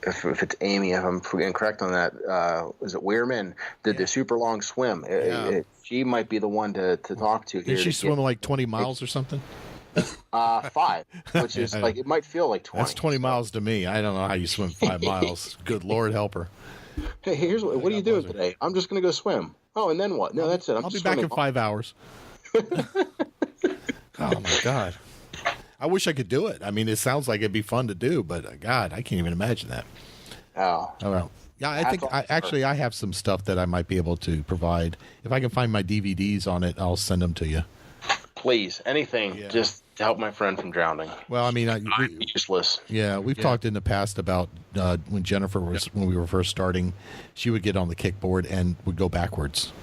If it's Amy, if I'm incorrect on that, is it Weirman did the super long swim? She might be the one to talk to. Did she swim like 20 miles or something? 5, which is like it might feel like 20. That's 20 miles to me. I don't know how you swim 5 miles. Good Lord, help her. Hey, here's what are you doing today? I'm just going to go swim. Oh, and then what? No, that's it. I'll be back in 5 hours. Oh my God. I wish I could do it. I mean, it sounds like it'd be fun to do, but God, I can't even imagine that. Oh well. Yeah, I think I have some stuff that I might be able to provide. If I can find my DVDs on it, I'll send them to you. Please, anything, just to help my friend from drowning. Well, I mean, I'm useless. Yeah, we've talked in the past about when Jennifer when we were first starting, she would get on the kickboard and would go backwards.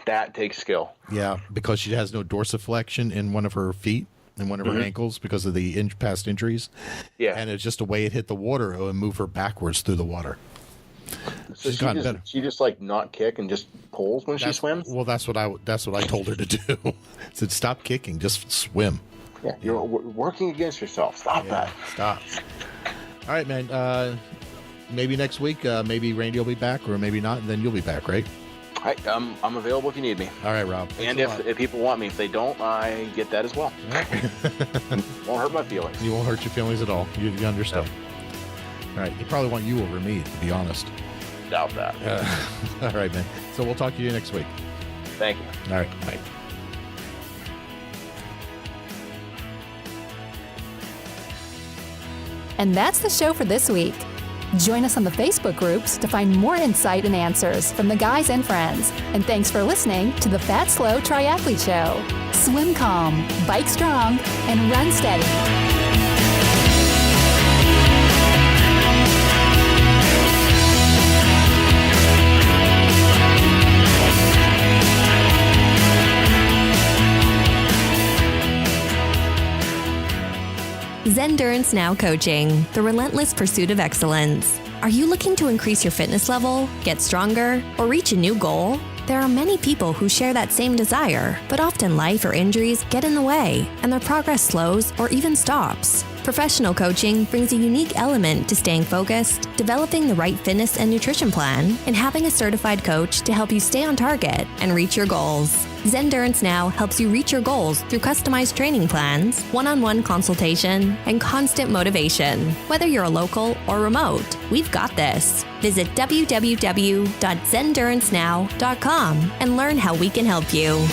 That takes skill. Yeah, because she has no dorsiflexion in one of her feet. And one of her ankles because of the past injuries. Yeah. And it's just the way it hit the water and move her backwards through the water. So she just like not kick and just pulls when she swims? Well, that's what I told her to do. I said, stop kicking, just swim. Yeah, you're working against yourself. Stop that. Stop. All right, man. Maybe next week, maybe Randy will be back or maybe not, and then you'll be back, right? I'm available if you need me. All right, Rob. And if people want me, if they don't, I get that as well. Won't hurt my feelings. You won't hurt your feelings at all. You understand. All right. They probably want you over me, to be honest. Doubt that. All right, man. So we'll talk to you next week. Thank you. All right. Bye. And that's the show for this week. Join us on the Facebook groups to find more insight and answers from the guys and friends. And thanks for listening to the Fat Slow Triathlete Show. Swim calm, bike strong, and run steady. Zendurance Now Coaching, the relentless pursuit of excellence. Are you looking to increase your fitness level, get stronger, or reach a new goal? There are many people who share that same desire, but often life or injuries get in the way, and their progress slows or even stops. Professional coaching brings a unique element to staying focused, developing the right fitness and nutrition plan, and having a certified coach to help you stay on target and reach your goals. Zendurance Now helps you reach your goals through customized training plans, one-on-one consultation, and constant motivation. Whether you're a local or remote, we've got this. Visit www.zendurancenow.com and learn how we can help you.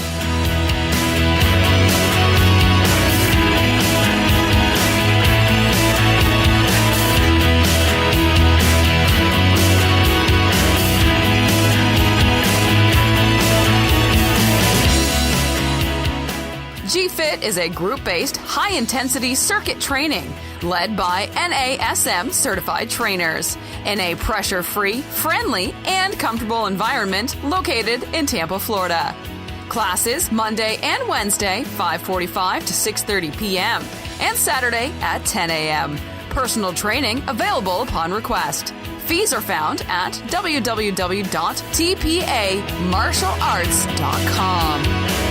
G-Fit is a group-based, high-intensity circuit training led by NASM certified trainers in a pressure-free, friendly, and comfortable environment located in Tampa, Florida. Classes Monday and Wednesday, 5:45 to 6:30 p.m., and Saturday at 10 a.m. Personal training available upon request. Fees are found at www.tpamartialarts.com.